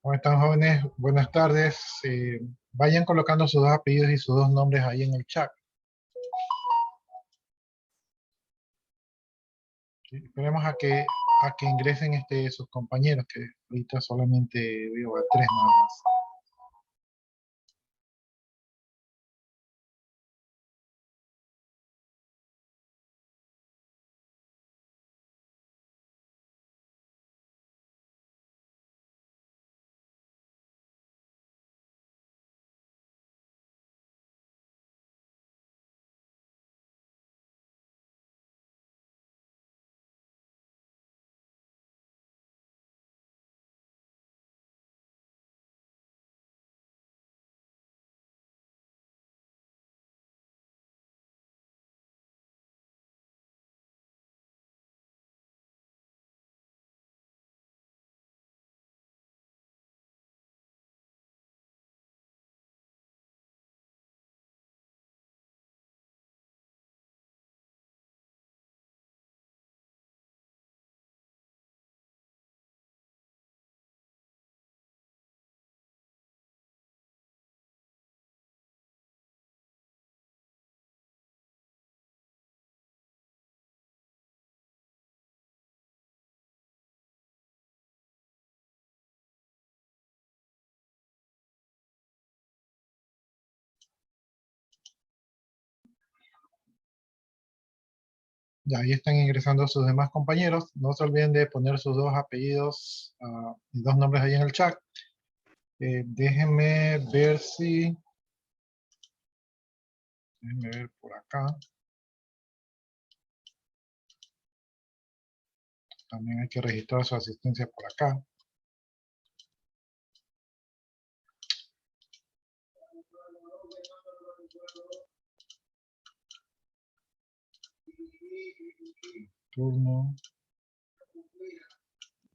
¿Cómo están, jóvenes? Buenas tardes. Vayan colocando sus dos apellidos y sus dos nombres ahí en el chat. ¿Sí? Esperemos a que ingresen sus compañeros, que ahorita solamente veo a tres nada más. Ya, ahí están ingresando sus demás compañeros. No se olviden de poner sus dos apellidos y dos nombres ahí en el chat. Déjenme ver si... Déjenme ver por acá. También hay que registrar su asistencia por acá. Turno.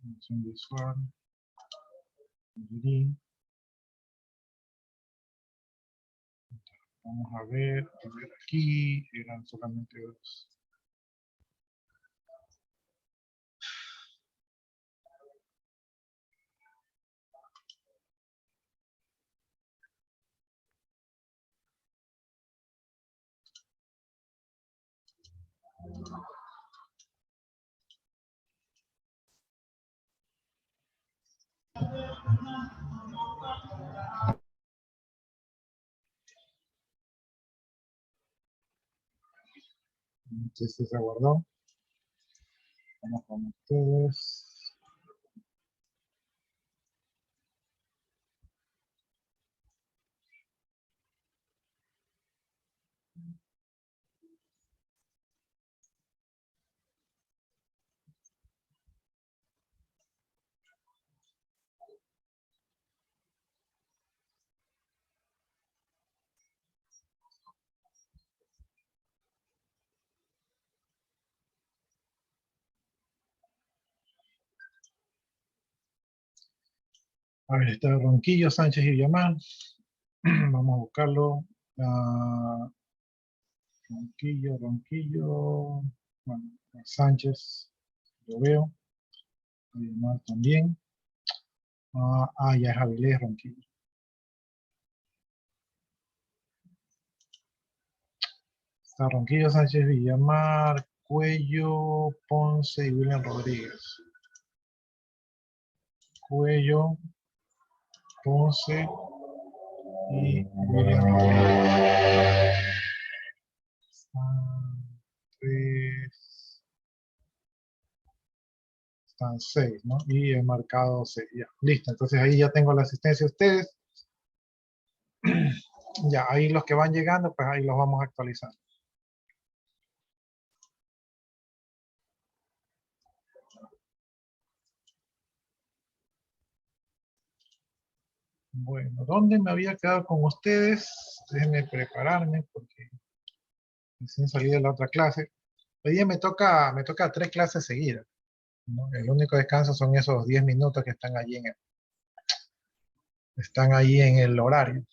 Función visual. Vamos a ver aquí, eran solamente dos. Entonces se guardó. Vamos con ustedes. A ver, está Ronquillo, Sánchez y Villamar. Vamos a buscarlo. Ronquillo. Bueno, Sánchez, lo veo. Villamar también. Ya es Avilés, Ronquillo. Está Ronquillo, Sánchez, Villamar, Cuello, Ponce y William Rodríguez. Cuello, Ponce y William Rodríguez. Están seis, ¿no? Y he marcado 6, ya, listo. Entonces ahí ya tengo la asistencia de ustedes. Ya, ahí los que van llegando, pues ahí los vamos a actualizar. Bueno, ¿dónde me había quedado con ustedes? Déjenme prepararme porque recién salí de la otra clase. Hoy día me toca 3 clases seguidas, ¿no? El único descanso son esos 10 minutos que están ahí en el horario.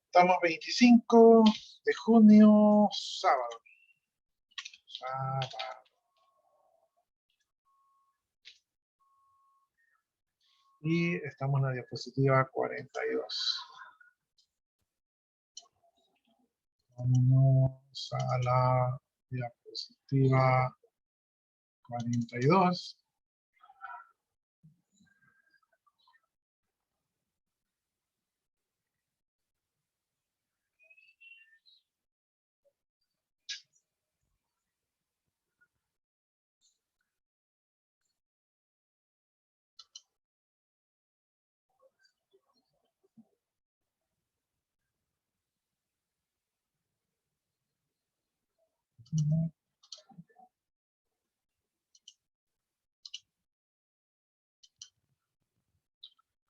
Estamos 25 de junio, sábado. Y estamos en la diapositiva 42. Vámonos a la diapositiva 42.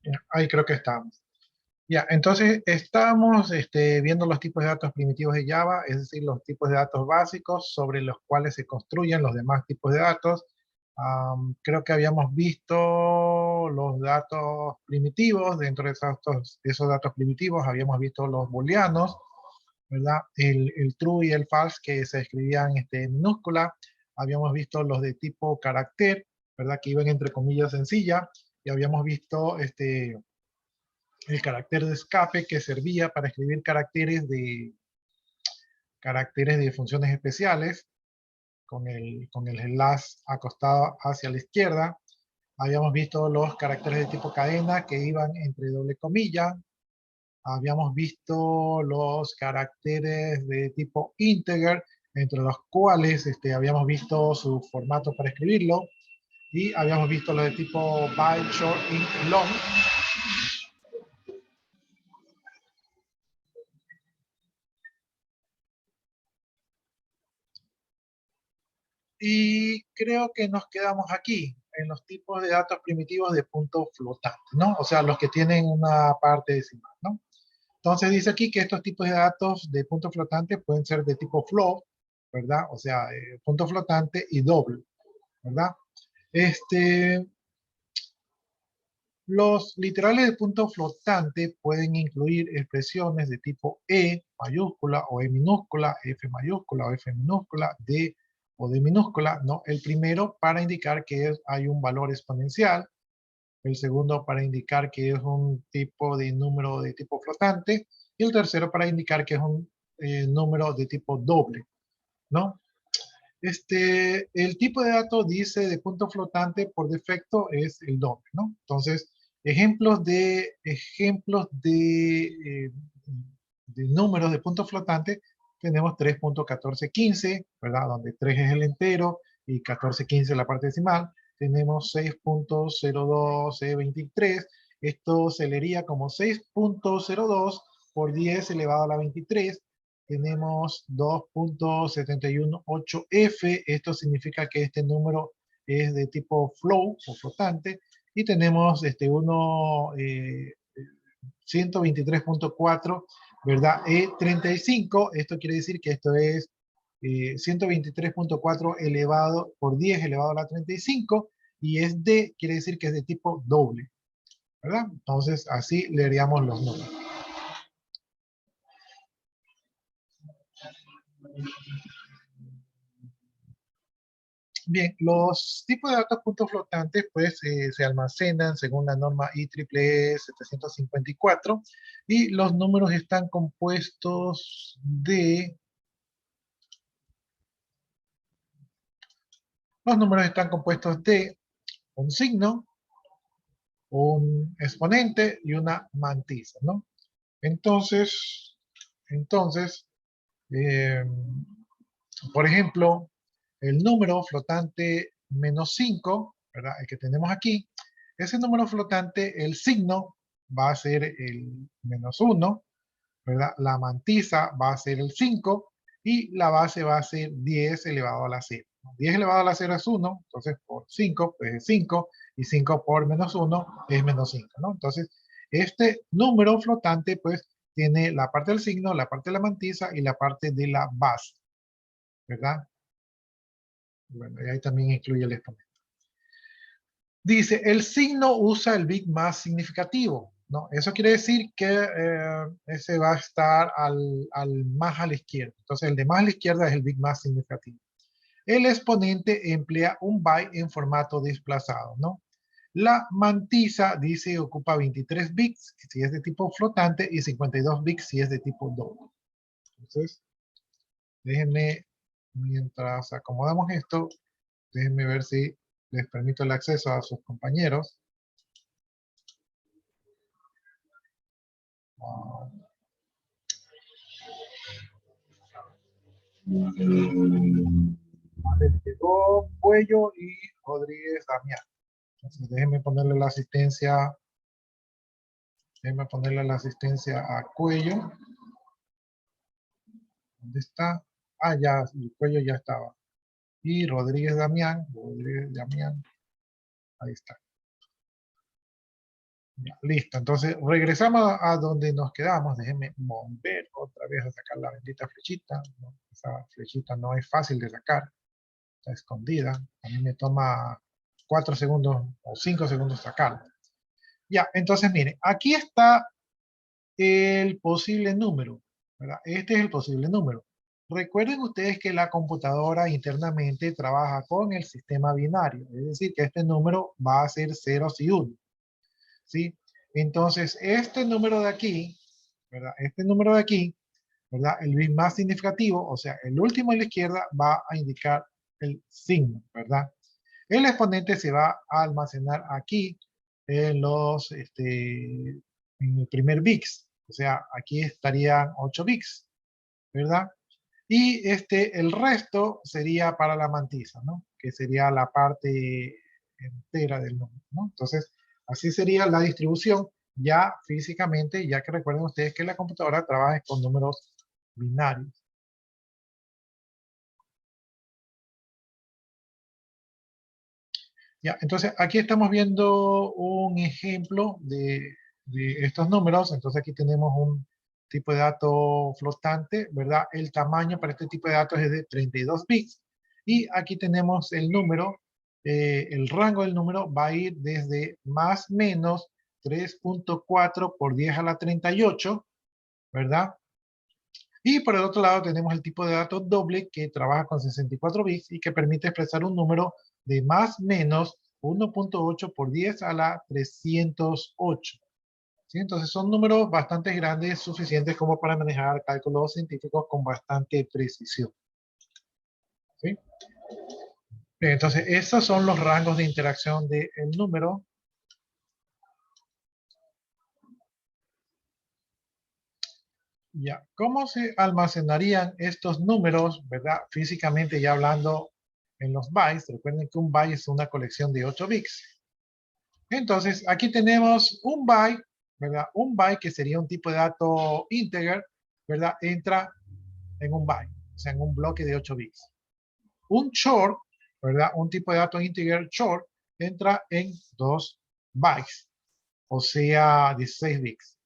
Ya, ahí creo que estamos. Ya, entonces estamos viendo los tipos de datos primitivos de Java, es decir, los tipos de datos básicos sobre los cuales se construyen los demás tipos de datos. Creo que habíamos visto los datos primitivos, dentro de esos datos primitivos habíamos visto los booleanos, ¿verdad? El true y el false que se escribían en minúscula. Habíamos visto los de tipo carácter, ¿verdad? Que iban entre comillas sencilla. Y habíamos visto el carácter de escape que servía para escribir caracteres de funciones especiales con el slash acostado hacia la izquierda. Habíamos visto los caracteres de tipo cadena que iban entre doble comilla. Habíamos visto los caracteres de tipo integer, entre los cuales habíamos visto su formato para escribirlo. Y habíamos visto los de tipo byte, short, int, long. Y creo que nos quedamos aquí, en los tipos de datos primitivos de punto flotante, ¿no? O sea, los que tienen una parte decimal, ¿no? Entonces dice aquí que estos tipos de datos de punto flotante pueden ser de tipo float, ¿verdad? O sea, punto flotante y doble, ¿verdad? Los literales de punto flotante pueden incluir expresiones de tipo E mayúscula o E minúscula, F mayúscula o F minúscula, D o D minúscula, ¿no? El primero para indicar que hay un valor exponencial, el segundo para indicar que es un tipo de número de tipo flotante, y el tercero para indicar que es un número de tipo doble, ¿no? El tipo de dato dice de punto flotante por defecto es el doble, ¿no? Entonces, ejemplos de números de punto flotante tenemos 3.1415, ¿verdad? Donde 3 es el entero y 1415 es la parte decimal. Tenemos 6.0223. Esto se leería como 6.02 por 10 elevado a la 23. Tenemos 2.718F, esto significa que este número es de tipo flow o flotante, y tenemos 123.4, ¿verdad? E35, esto quiere decir que esto es 123.4 elevado por 10 elevado a la 35, y es D, quiere decir que es de tipo doble, ¿verdad? Entonces así leeríamos los números. Bien, los tipos de datos puntos flotantes pues se almacenan según la norma IEEE 754, y los números están compuestos de un signo, un exponente y una mantisa, ¿no? Entonces, entonces, eh, por ejemplo, el número flotante -5, ¿verdad? El que tenemos aquí, ese número flotante, el signo va a ser el -1, ¿verdad? La mantisa va a ser el 5 y la base va a ser 10 elevado a la 0. 10 elevado a la 0 es 1, entonces por 5 pues es 5, y 5 por -1 es -5, ¿no? Entonces, este número flotante pues tiene la parte del signo, la parte de la mantisa y la parte de la base, ¿verdad? Bueno, y ahí también incluye el exponente. Dice, el signo usa el bit más significativo, ¿no? Eso quiere decir que ese va a estar más a la izquierda. Entonces, el de más a la izquierda es el bit más significativo. El exponente emplea un byte en formato desplazado, ¿no? La mantisa, dice, ocupa 23 bits si es de tipo flotante y 52 bits si es de tipo doble. Entonces, déjenme, mientras acomodamos esto, déjenme ver si les permito el acceso a sus compañeros. Llegó Cuello y Rodríguez Damián. Entonces, déjenme ponerle la asistencia a Cuello. ¿Dónde está? Ah, ya, el Cuello ya estaba. Y Rodríguez Damián, ahí está. Ya, listo, entonces regresamos a donde nos quedamos. Déjenme volver otra vez a sacar la bendita flechita, ¿no? Esa flechita no es fácil de sacar, está escondida. A mí me toma 4 segundos o 5 segundos sacarla. Ya, entonces miren, aquí está el posible número, ¿verdad? Este es el posible número. Recuerden ustedes que la computadora internamente trabaja con el sistema binario, es decir, que este número va a ser ceros y unos, ¿sí? Entonces, este número de aquí, ¿verdad? Este número de aquí, ¿verdad? El bit más significativo, o sea, el último a la izquierda va a indicar el signo, ¿verdad? El exponente se va a almacenar aquí en en el primer bits. O sea, aquí estarían 8 bits, ¿verdad? Y el resto sería para la mantisa, ¿no? Que sería la parte entera del número, ¿no? Entonces, así sería la distribución ya físicamente, ya que recuerden ustedes que la computadora trabaja con números binarios. Ya, entonces aquí estamos viendo un ejemplo de estos números. Entonces aquí tenemos un tipo de dato flotante, ¿verdad? El tamaño para este tipo de datos es de 32 bits. Y aquí tenemos el número, el rango del número va a ir desde más menos 3.4 por 10 a la 38, ¿verdad? Y por el otro lado tenemos el tipo de dato doble que trabaja con 64 bits y que permite expresar un número de más menos 1.8 por 10 a la 308. ¿Sí? Entonces son números bastante grandes, suficientes como para manejar cálculos científicos con bastante precisión. ¿Sí? Entonces esos son los rangos de interacción del número. Ya, ¿cómo se almacenarían estos números, verdad? Físicamente ya hablando en los bytes. Recuerden que un byte es una colección de 8 bits. Entonces, aquí tenemos un byte, ¿verdad? Un byte que sería un tipo de dato integer, ¿verdad? Entra en un byte, o sea, en un bloque de 8 bits. Un short, ¿verdad? Un tipo de dato integer short entra en 2 bytes, o sea, 16 bits.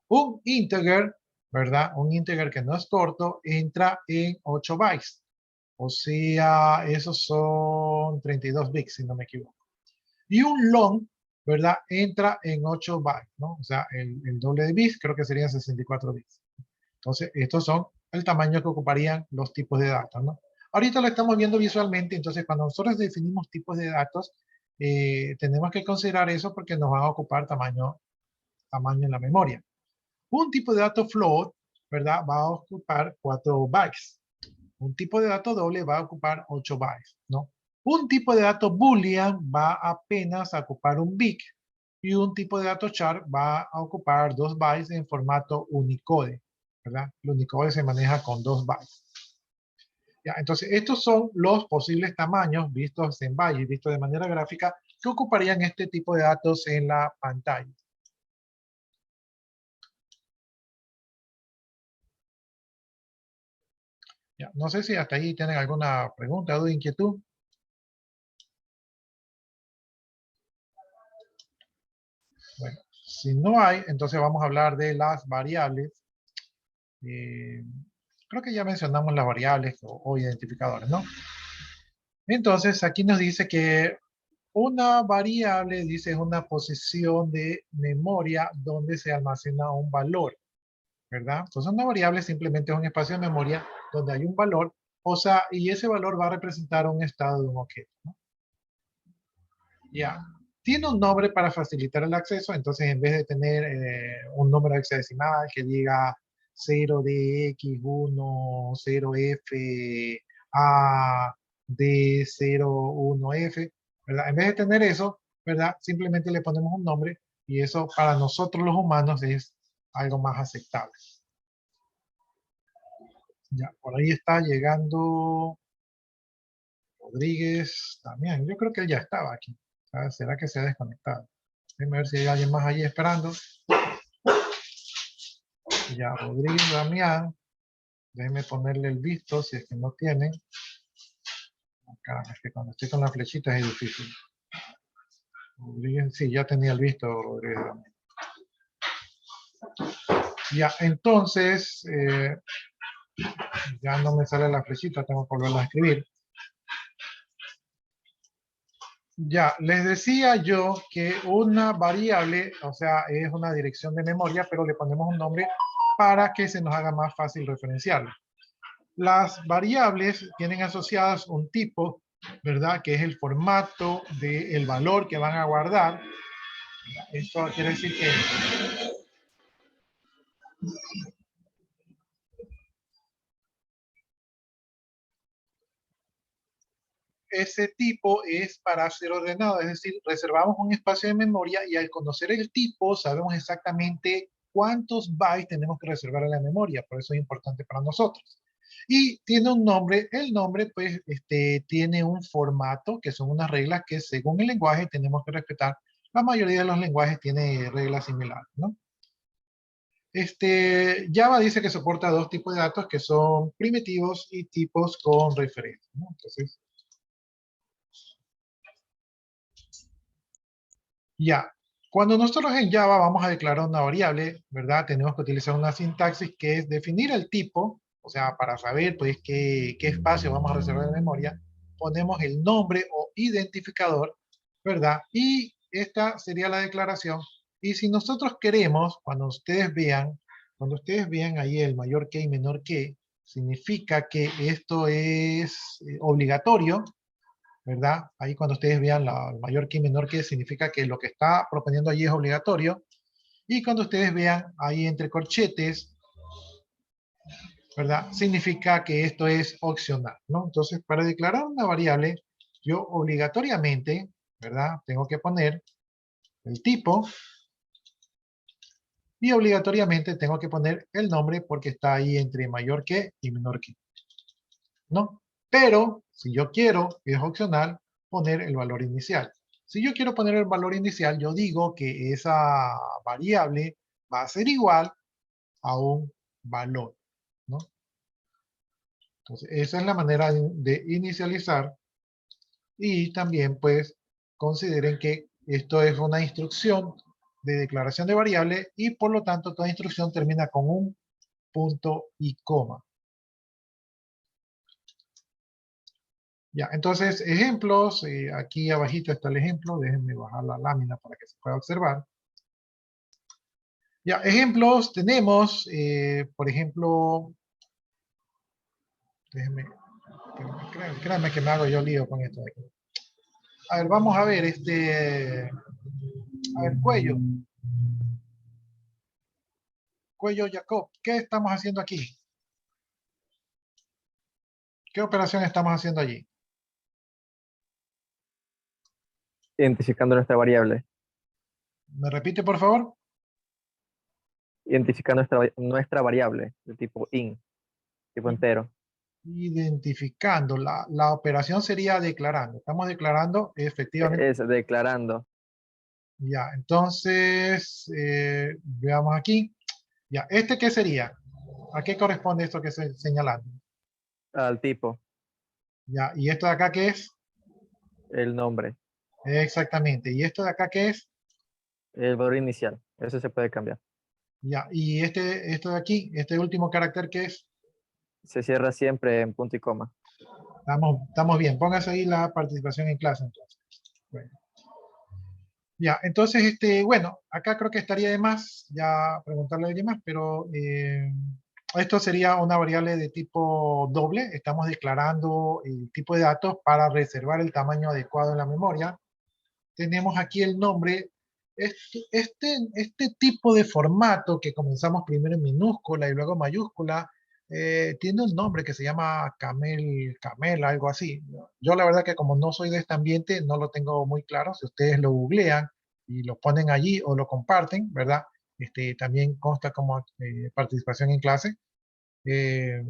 Un integer, ¿verdad? Un integer que no es corto, entra en 8 bytes. O sea, esos son 32 bits, si no me equivoco. Y un long, ¿verdad? Entra en 8 bytes, ¿no? O sea, el doble de bits creo que serían 64 bits. Entonces, estos son el tamaño que ocuparían los tipos de datos, ¿no? Ahorita lo estamos viendo visualmente, entonces cuando nosotros definimos tipos de datos, tenemos que considerar eso porque nos van a ocupar tamaño en la memoria. Un tipo de dato float, ¿verdad? Va a ocupar 4 bytes. Un tipo de dato doble va a ocupar 8 bytes, ¿no? Un tipo de dato boolean va apenas a ocupar un bit. Y un tipo de dato char va a ocupar 2 bytes en formato Unicode, ¿verdad? El Unicode se maneja con 2 bytes. Ya, entonces, estos son los posibles tamaños vistos en bytes, vistos de manera gráfica, que ocuparían este tipo de datos en la pantalla. Ya, no sé si hasta ahí tienen alguna pregunta o inquietud. Bueno, si no hay, entonces vamos a hablar de las variables. Eh, creo que ya mencionamos las variables o identificadores, ¿no? Entonces, aquí nos dice que una variable, dice, es una posición de memoria donde se almacena un valor, ¿verdad? Entonces una variable simplemente es un espacio de memoria donde hay un valor, o sea, y ese valor va a representar un estado de un objeto, ¿no? Ya. Tiene un nombre para facilitar el acceso, entonces en vez de tener un número hexadecimal que diga 0DX1, 0F, A, D01F, ¿verdad? En vez de tener eso, ¿verdad? Simplemente le ponemos un nombre y eso para nosotros los humanos es algo más aceptable. Ya, por ahí está llegando Rodríguez también. Yo creo que él ya estaba aquí. ¿Será que se ha desconectado? Déjame ver si hay alguien más ahí esperando. Ya, Rodríguez Damián. Déjenme ponerle el visto si es que no tienen. Caramba, es que cuando estoy con las flechitas es difícil. Rodríguez, sí, ya tenía el visto, Rodríguez Damián. Ya, entonces, ya no me sale la flechita, tengo que volverla a escribir. Ya, les decía yo que una variable, o sea, es una dirección de memoria, pero le ponemos un nombre para que se nos haga más fácil referenciarlo. Las variables tienen asociadas un tipo, ¿verdad? Que es el formato del valor que van a guardar. Esto quiere decir que ese tipo es para ser ordenado, es decir, reservamos un espacio de memoria y al conocer el tipo sabemos exactamente cuántos bytes tenemos que reservar en la memoria, por eso es importante para nosotros. Y tiene un nombre, el nombre pues tiene un formato, que son unas reglas que según el lenguaje tenemos que respetar. La mayoría de los lenguajes tiene reglas similares, ¿no? Java dice que soporta dos tipos de datos que son primitivos y tipos con referencia, ¿no? Entonces, ya, cuando nosotros en Java vamos a declarar una variable, ¿verdad? Tenemos que utilizar una sintaxis que es definir el tipo, o sea, para saber pues qué espacio vamos a reservar en memoria, ponemos el nombre o identificador, ¿verdad? Y esta sería la declaración. Y si nosotros queremos, cuando ustedes vean ahí el mayor que y menor que, significa que esto es obligatorio, ¿verdad? Ahí cuando ustedes vean la mayor que y menor que significa que lo que está proponiendo allí es obligatorio. Y cuando ustedes vean ahí entre corchetes, ¿verdad? Significa que esto es opcional, ¿no? Entonces, para declarar una variable, yo obligatoriamente, ¿verdad? Tengo que poner el tipo y obligatoriamente tengo que poner el nombre porque está ahí entre mayor que y menor que, ¿no? Pero, si yo quiero, es opcional, poner el valor inicial. Si yo quiero poner el valor inicial, yo digo que esa variable va a ser igual a un valor, ¿no? Entonces, esa es la manera de inicializar y también, pues, consideren que esto es una instrucción de declaración de variable y por lo tanto toda instrucción termina con un punto y coma. Ya, entonces, ejemplos, aquí abajito está el ejemplo, déjenme bajar la lámina para que se pueda observar. Ya, ejemplos tenemos, por ejemplo, déjenme, créanme que me hago yo lío con esto de aquí. A ver, vamos a ver, a ver, Cuello Jacob, ¿qué estamos haciendo aquí? ¿Qué operación estamos haciendo allí? Identificando nuestra variable. ¿Me repite, por favor? Identificando nuestra variable de tipo int, tipo entero. Identificando. La operación sería declarando. Estamos declarando efectivamente. Es declarando Ya, entonces, veamos aquí. Ya, ¿este qué sería? ¿A qué corresponde esto que estoy señalando? al tipo, Ya, ¿y esto de acá qué es? el nombre, Exactamente. ¿Y esto de acá qué es? el valor inicial. Eso se puede cambiar. Ya, ¿y esto de aquí, este último carácter qué es? Se cierra siempre en punto y coma. Estamos bien. Póngase ahí la participación en clase entonces. Bueno. Ya, entonces, bueno, acá creo que estaría de más ya preguntarle a alguien más, pero esto sería una variable de tipo doble. Estamos declarando el tipo de datos para reservar el tamaño adecuado en la memoria. Tenemos aquí el nombre. Este tipo de formato que comenzamos primero en minúscula y luego mayúscula, tiene un nombre que se llama Camel, algo así. Yo la verdad que como no soy de este ambiente, no lo tengo muy claro. Si ustedes lo googlean y lo ponen allí o lo comparten, ¿verdad? También consta como participación en clase. Eh,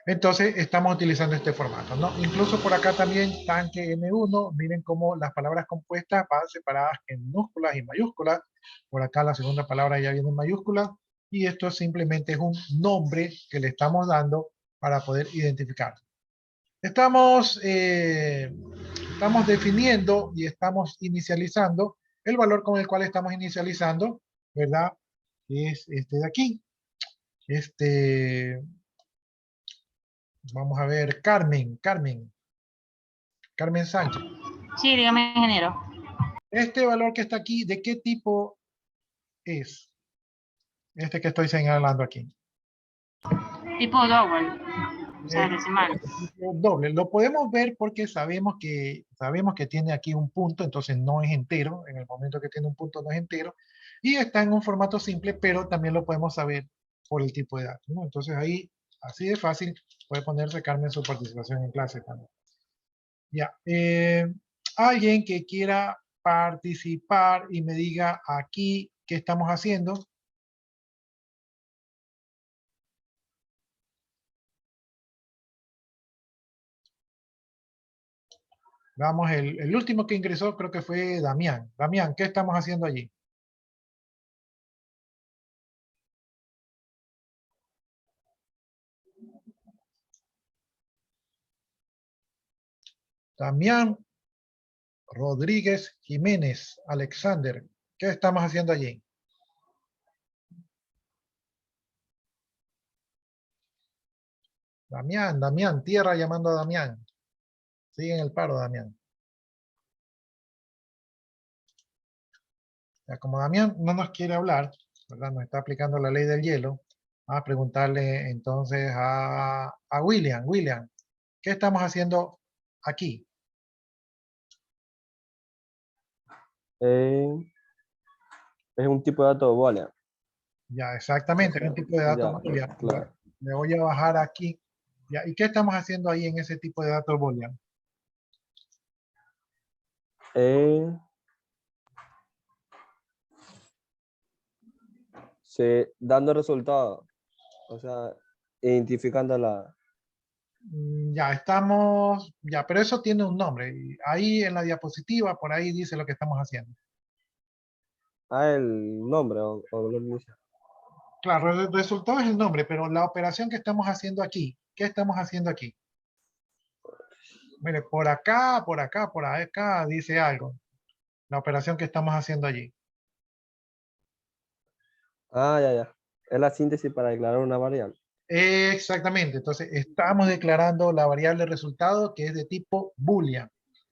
entonces, estamos utilizando este formato, ¿no? Incluso por acá también, tanque N1, miren cómo las palabras compuestas van separadas en minúsculas y mayúsculas. Por acá la segunda palabra ya viene en mayúsculas. Y esto simplemente es un nombre que le estamos dando para poder identificar. Estamos, estamos definiendo y estamos inicializando el valor con el cual estamos inicializando, ¿verdad? Es este de aquí. Este, Vamos a ver, Carmen Sánchez. Sí, dígame, ingeniero. Este valor que está aquí, ¿de qué tipo es? Este que estoy señalando aquí. Tipo double, o sea, decimal. Doble. Lo podemos ver porque sabemos que tiene aquí un punto, entonces no es entero. En el momento que tiene un punto no es entero. Y está en un formato simple, pero también lo podemos saber por el tipo de datos, ¿no? Entonces ahí, así de fácil, puede ponerse Carmen su participación en clase también. Ya. Alguien que quiera participar y me diga aquí qué estamos haciendo. Vamos, el último que ingresó creo que fue Damián. Damián, ¿qué estamos haciendo allí? Damián Rodríguez Jiménez, Alexander, ¿qué estamos haciendo allí? Damián, tierra llamando a Damián. Sigue en el paro, Damián. Ya, como Damián no nos quiere hablar, ¿verdad? Nos está aplicando la ley del hielo. Vamos a preguntarle entonces a William. William, ¿qué estamos haciendo aquí? Eh, es un tipo de dato boolean. Ya, O exactamente, es sea, un tipo de datos ya, boolean. claro. Le voy a bajar aquí. Ya, ¿y qué estamos haciendo ahí en ese tipo de datos boolean? Eh, dando resultados, o sea, identificando la... Ya estamos, ya, pero eso tiene un nombre. Y ahí en la diapositiva, por ahí dice lo que estamos haciendo. Ah, el nombre o lo inicia. Claro, el resultado es el nombre, pero la operación que estamos haciendo aquí, ¿qué estamos haciendo aquí? Mire, por acá dice algo. La operación que estamos haciendo allí. Ah, ya, ya. Es la síntesis para declarar una variable. Exactamente, entonces estamos declarando la variable resultado que es de tipo boolean.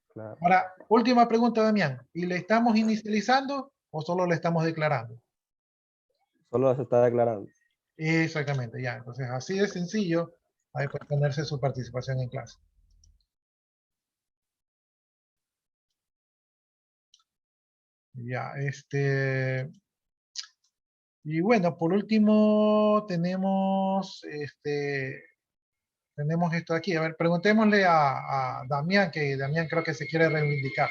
Claro. Ahora, última pregunta, Damián. ¿Y le estamos inicializando o solo le estamos declarando? Solo se está declarando. Exactamente, ya. Entonces, así de sencillo, ahí puede ponerse su participación en clase. Ya, y bueno, por último tenemos esto aquí. A ver, preguntémosle a Damián, que Damián creo que se quiere reivindicar.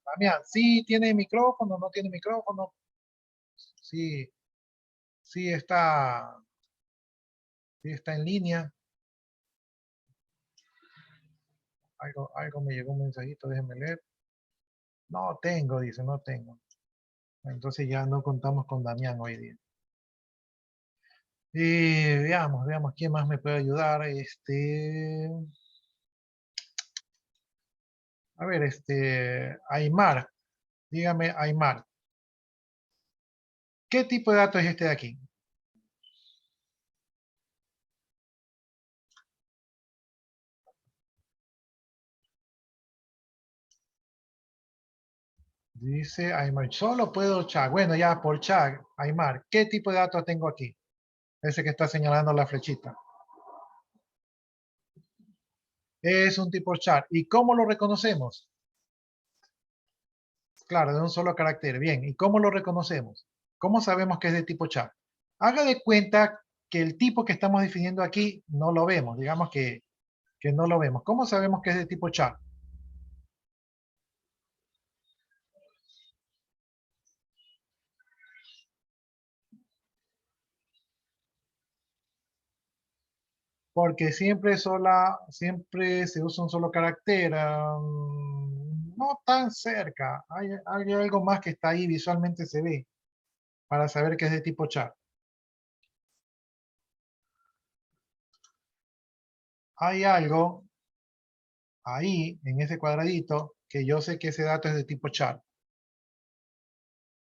Damián, ¿sí tiene micrófono? ¿No tiene micrófono? Sí, sí sí está en línea. Algo me llegó un mensajito, déjenme leer. No tengo, dice, no tengo. Entonces ya no contamos con Damián hoy día. Y veamos quién más me puede ayudar. A ver, Aymar, dígame, Aymar, ¿qué tipo de dato es este de aquí? Dice Aymar, solo puedo chat. Bueno, ya por chat, Aymar, ¿qué tipo de datos tengo aquí? Ese que está señalando la flechita. Es un tipo char. ¿Y cómo lo reconocemos? Claro, de un solo carácter. Bien, ¿y cómo lo reconocemos? ¿Cómo sabemos que es de tipo char? Haga de cuenta que el tipo que estamos definiendo aquí no lo vemos. Digamos que no lo vemos. ¿Cómo sabemos que es de tipo char? Porque siempre se usa un solo carácter. No tan cerca. Hay algo más que está ahí, visualmente se ve, para saber que es de tipo char. Hay algo ahí, en ese cuadradito, que yo sé que ese dato es de tipo char.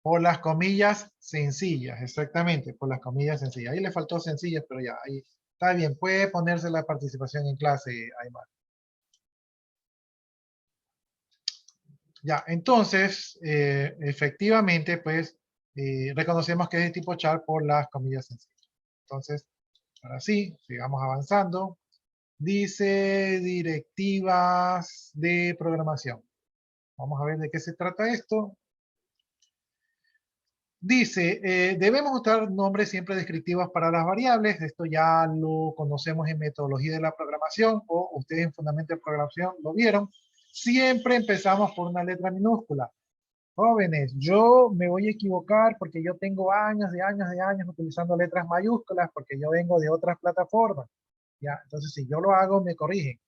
Por las comillas sencillas, exactamente, por las comillas sencillas. Ahí le faltó sencillas, pero ya, ahí está bien. Puede ponerse la participación en clase, Aymar. Ya, entonces, efectivamente, pues, reconocemos que es de tipo char por las comillas sencillas. Entonces, ahora sí, sigamos avanzando. Dice directivas de programación. Vamos a ver de qué se trata esto. Dice, debemos usar nombres siempre descriptivos para las variables. Esto ya lo conocemos en metodología de la programación o ustedes en fundamento de programación lo vieron. Siempre empezamos por una letra minúscula. Jóvenes, yo me voy a equivocar porque yo tengo años de años utilizando letras mayúsculas porque yo vengo de otras plataformas. ¿Ya? Entonces, si yo lo hago, me corrigen.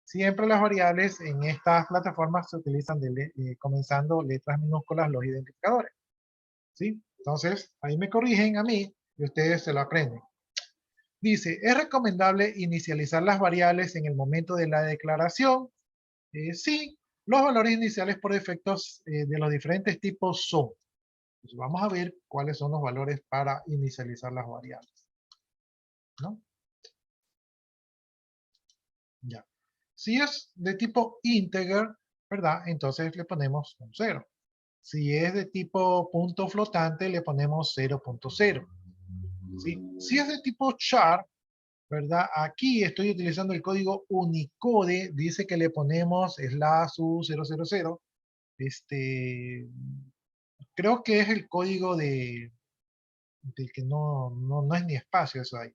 Siempre las variables en estas plataformas se utilizan comenzando letras minúsculas los identificadores. ¿Sí? Entonces, ahí me corrigen a mí y ustedes se lo aprenden. Dice, ¿es recomendable inicializar las variables en el momento de la declaración? Sí, los valores iniciales por defectos de los diferentes tipos son. Pues vamos a ver cuáles son los valores para inicializar las variables. ¿No? Ya. Si es de tipo integer, ¿verdad? Entonces le ponemos un 0. Si es de tipo punto flotante, le ponemos 0.0. ¿Sí? Si es de tipo char, ¿verdad? Aquí estoy utilizando el código Unicode, dice que le ponemos slash u000. Creo que es el código de que no es ni espacio eso ahí.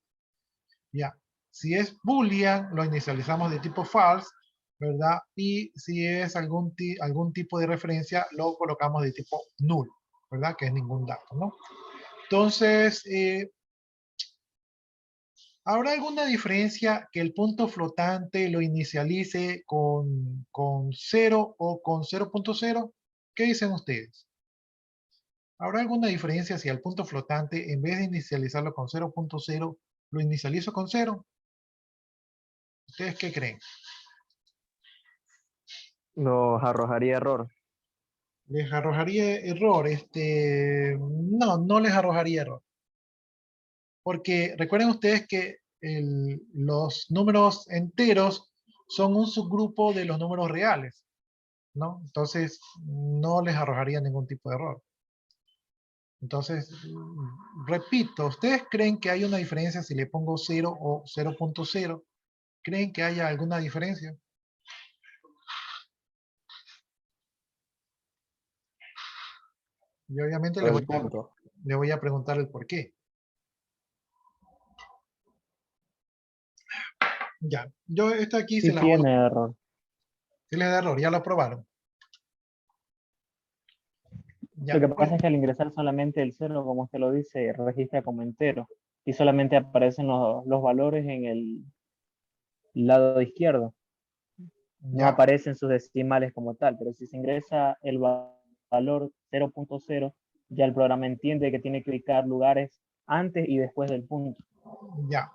Ya. Si es boolean, lo inicializamos de tipo false, ¿verdad? Y si es algún tipo de referencia, lo colocamos de tipo null, ¿verdad? Que es ningún dato, ¿no? Entonces, ¿habrá alguna diferencia que el punto flotante lo inicialice con 0 o con 0.0? ¿Qué dicen ustedes? ¿Habrá alguna diferencia si al punto flotante, en vez de inicializarlo con 0.0, lo inicializo con 0? ¿Ustedes qué creen? Nos arrojaría error. ¿Les arrojaría error? No les arrojaría error. Porque recuerden ustedes que los números enteros son un subgrupo de los números reales, ¿no? Entonces, no les arrojaría ningún tipo de error. Entonces, repito, ¿ustedes creen que hay una diferencia si le pongo 0 o 0.0? ¿Creen que haya alguna diferencia? Y obviamente Por el punto. le voy a preguntar el por qué. Ya, yo esta aquí se Sí las voy tiene error. a... les da error, ya lo probaron. Lo Ya, que pasa es que al ingresar solamente el 0, como usted lo dice, registra como entero. Y solamente aparecen los valores en el lado izquierdo. No ya, aparecen sus decimales como tal. Pero si se ingresa el valor 0.0, ya el programa entiende que tiene que ubicar lugares antes y después del punto. ya.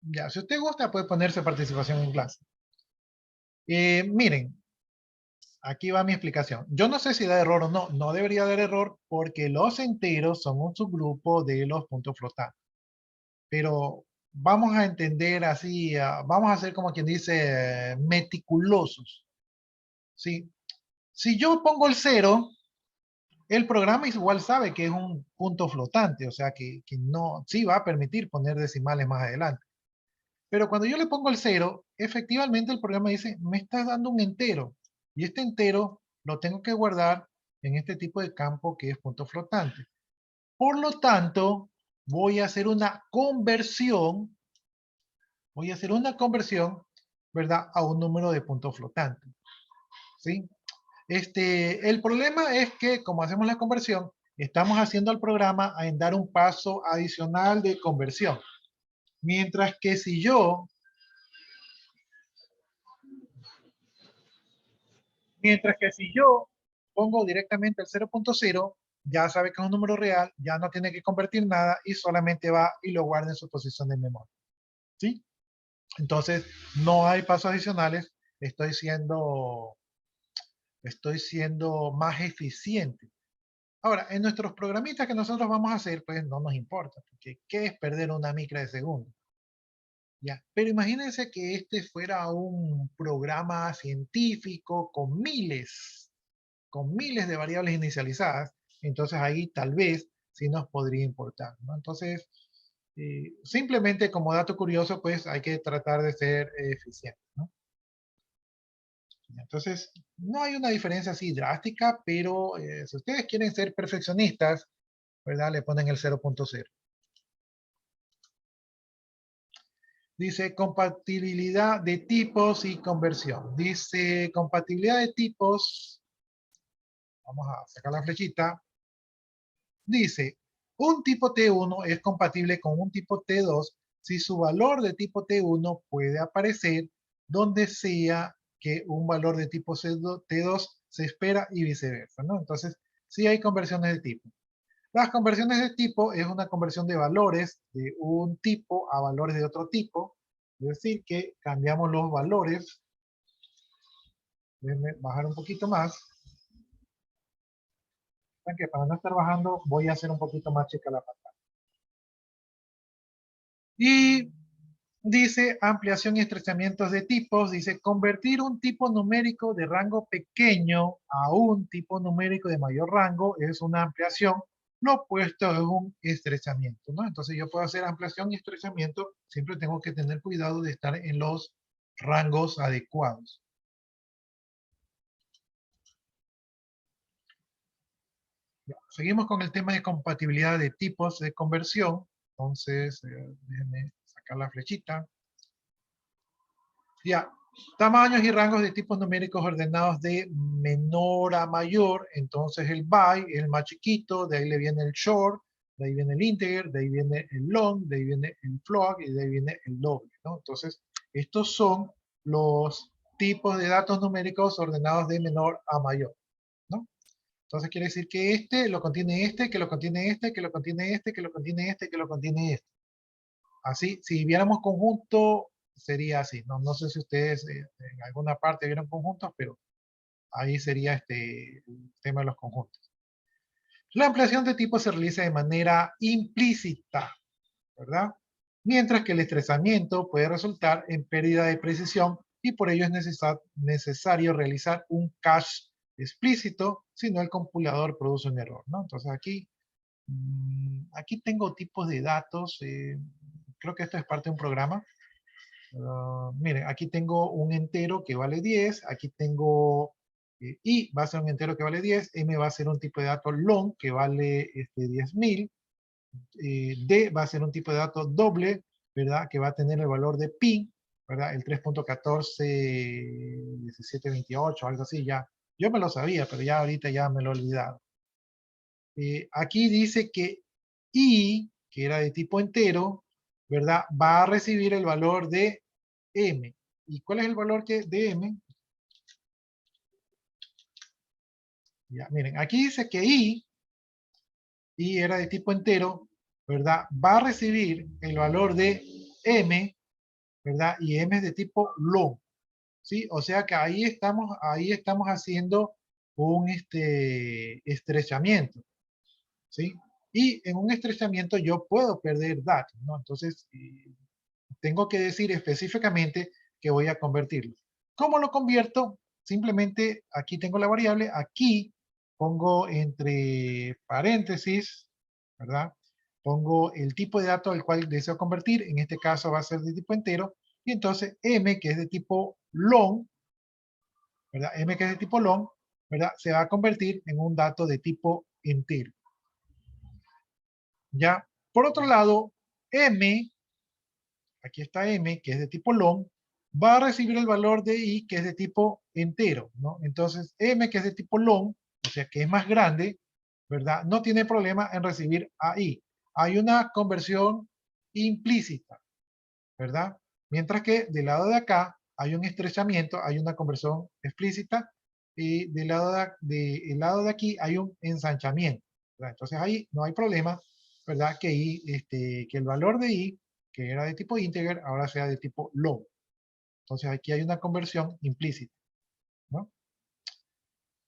Ya, si usted gusta, puede ponerse participación en clase. Miren, aquí va mi explicación. Yo no sé si da error o no. No debería dar error porque los enteros son un subgrupo de los puntos flotantes. Pero vamos a entender así, vamos a ser como quien dice meticulosos. ¿Sí? Si yo pongo el 0, el programa igual sabe que es un punto flotante, o sea que no, sí va a permitir poner decimales más adelante. Pero cuando yo le pongo el 0, efectivamente el programa dice, me estás dando un entero. Y este entero lo tengo que guardar en este tipo de campo que es punto flotante. Por lo tanto, voy a hacer una conversión, ¿verdad? A un número de punto flotante. ¿Sí? El problema es que, como hacemos la conversión, estamos haciendo al programa en dar un paso adicional de conversión. Mientras que si yo pongo directamente el 0.0, ya sabe que es un número real, ya no tiene que convertir nada y solamente va y lo guarda en su posición de memoria. ¿Sí? Entonces, no hay pasos adicionales. Estoy siendo más eficiente. Ahora, en nuestros programitas que nosotros vamos a hacer, pues no nos importa, porque ¿qué es perder una micra de segundo? ¿Ya? Pero imagínense que este fuera un programa científico con miles de variables inicializadas, entonces ahí tal vez sí nos podría importar, ¿no? Entonces, simplemente como dato curioso, pues hay que tratar de ser eficiente, ¿no? Entonces, no hay una diferencia así drástica, pero si ustedes quieren ser perfeccionistas, ¿verdad? Le ponen el 0.0. Dice compatibilidad de tipos y conversión. Dice compatibilidad de tipos. Vamos a sacar la flechita. Dice, un tipo T1 es compatible con un tipo T2 si su valor de tipo T1 puede aparecer donde sea que un valor de tipo T2 se espera y viceversa, ¿no? Entonces, sí hay conversiones de tipo. Las conversiones de tipo es una conversión de valores de un tipo a valores de otro tipo. Es decir, que cambiamos los valores. Déjenme bajar un poquito más. Que para no estar bajando, voy a hacer un poquito más chica la pantalla. Y dice ampliación y estrechamientos de tipos. Dice convertir un tipo numérico de rango pequeño a un tipo numérico de mayor rango es una ampliación. Lo opuesto es un estrechamiento, ¿no? Entonces yo puedo hacer ampliación y estrechamiento. Siempre tengo que tener cuidado de estar en los rangos adecuados. Seguimos con el tema de compatibilidad de tipos de conversión. Entonces, déjenme sacar la flechita. Ya, tamaños y rangos de tipos numéricos ordenados de menor a mayor. Entonces el byte es el más chiquito, de ahí le viene el short, de ahí viene el integer, de ahí viene el long, de ahí viene el float y de ahí viene el doble, ¿no? Entonces, estos son los tipos de datos numéricos ordenados de menor a mayor, ¿no? Entonces quiere decir que este lo contiene este, que lo contiene este, que lo contiene este, que lo contiene este, que lo contiene este. Así, si viéramos conjunto, sería así. No, no sé si ustedes en alguna parte vieron conjuntos, pero ahí sería el tema de los conjuntos. La ampliación de tipo se realiza de manera implícita, ¿verdad? Mientras que el estrechamiento puede resultar en pérdida de precisión y por ello es necesario realizar un cache explícito, si no el compilador produce un error, ¿no? Entonces aquí tengo tipos de datos, creo que esto es parte de un programa. Miren, aquí tengo un entero que vale 10, aquí tengo i va a ser un entero que vale 10, m va a ser un tipo de dato long que vale 10.000, d va a ser un tipo de dato doble, ¿verdad? Que va a tener el valor de pi, ¿verdad? El 3.141728, algo así, ya. Yo me lo sabía, pero ya ahorita ya me lo he olvidado. Aquí dice que i, que era de tipo entero, ¿verdad? Va a recibir el valor de m. ¿Y cuál es el valor de m? Ya, miren, aquí dice que i era de tipo entero, ¿verdad? Va a recibir el valor de m, ¿verdad? Y m es de tipo long, ¿sí? O sea que ahí estamos haciendo un estrechamiento, ¿sí? Y en un estrechamiento yo puedo perder datos, ¿no? Entonces, tengo que decir específicamente que voy a convertirlo. ¿Cómo lo convierto? simplemente aquí tengo la variable, aquí pongo entre paréntesis, ¿verdad? Pongo el tipo de dato al cual deseo convertir, en este caso va a ser de tipo entero, y entonces m, que es de tipo long, ¿verdad? M, que es de tipo long, ¿verdad? Se va a convertir en un dato de tipo entero. ¿Ya? Por otro lado, m, aquí está m, que es de tipo long, va a recibir el valor de i, que es de tipo entero, ¿no? Entonces, m, que es de tipo long, o sea, que es más grande, ¿verdad? No tiene problema en recibir a i. Hay una conversión implícita, ¿verdad? Mientras que del lado de acá hay un estrechamiento, hay una conversión explícita, y del lado el lado de aquí hay un ensanchamiento, ¿verdad? Entonces ahí no hay problema, ¿verdad? Que el valor de i, que era de tipo integer, ahora sea de tipo long. Entonces aquí hay una conversión implícita, ¿no?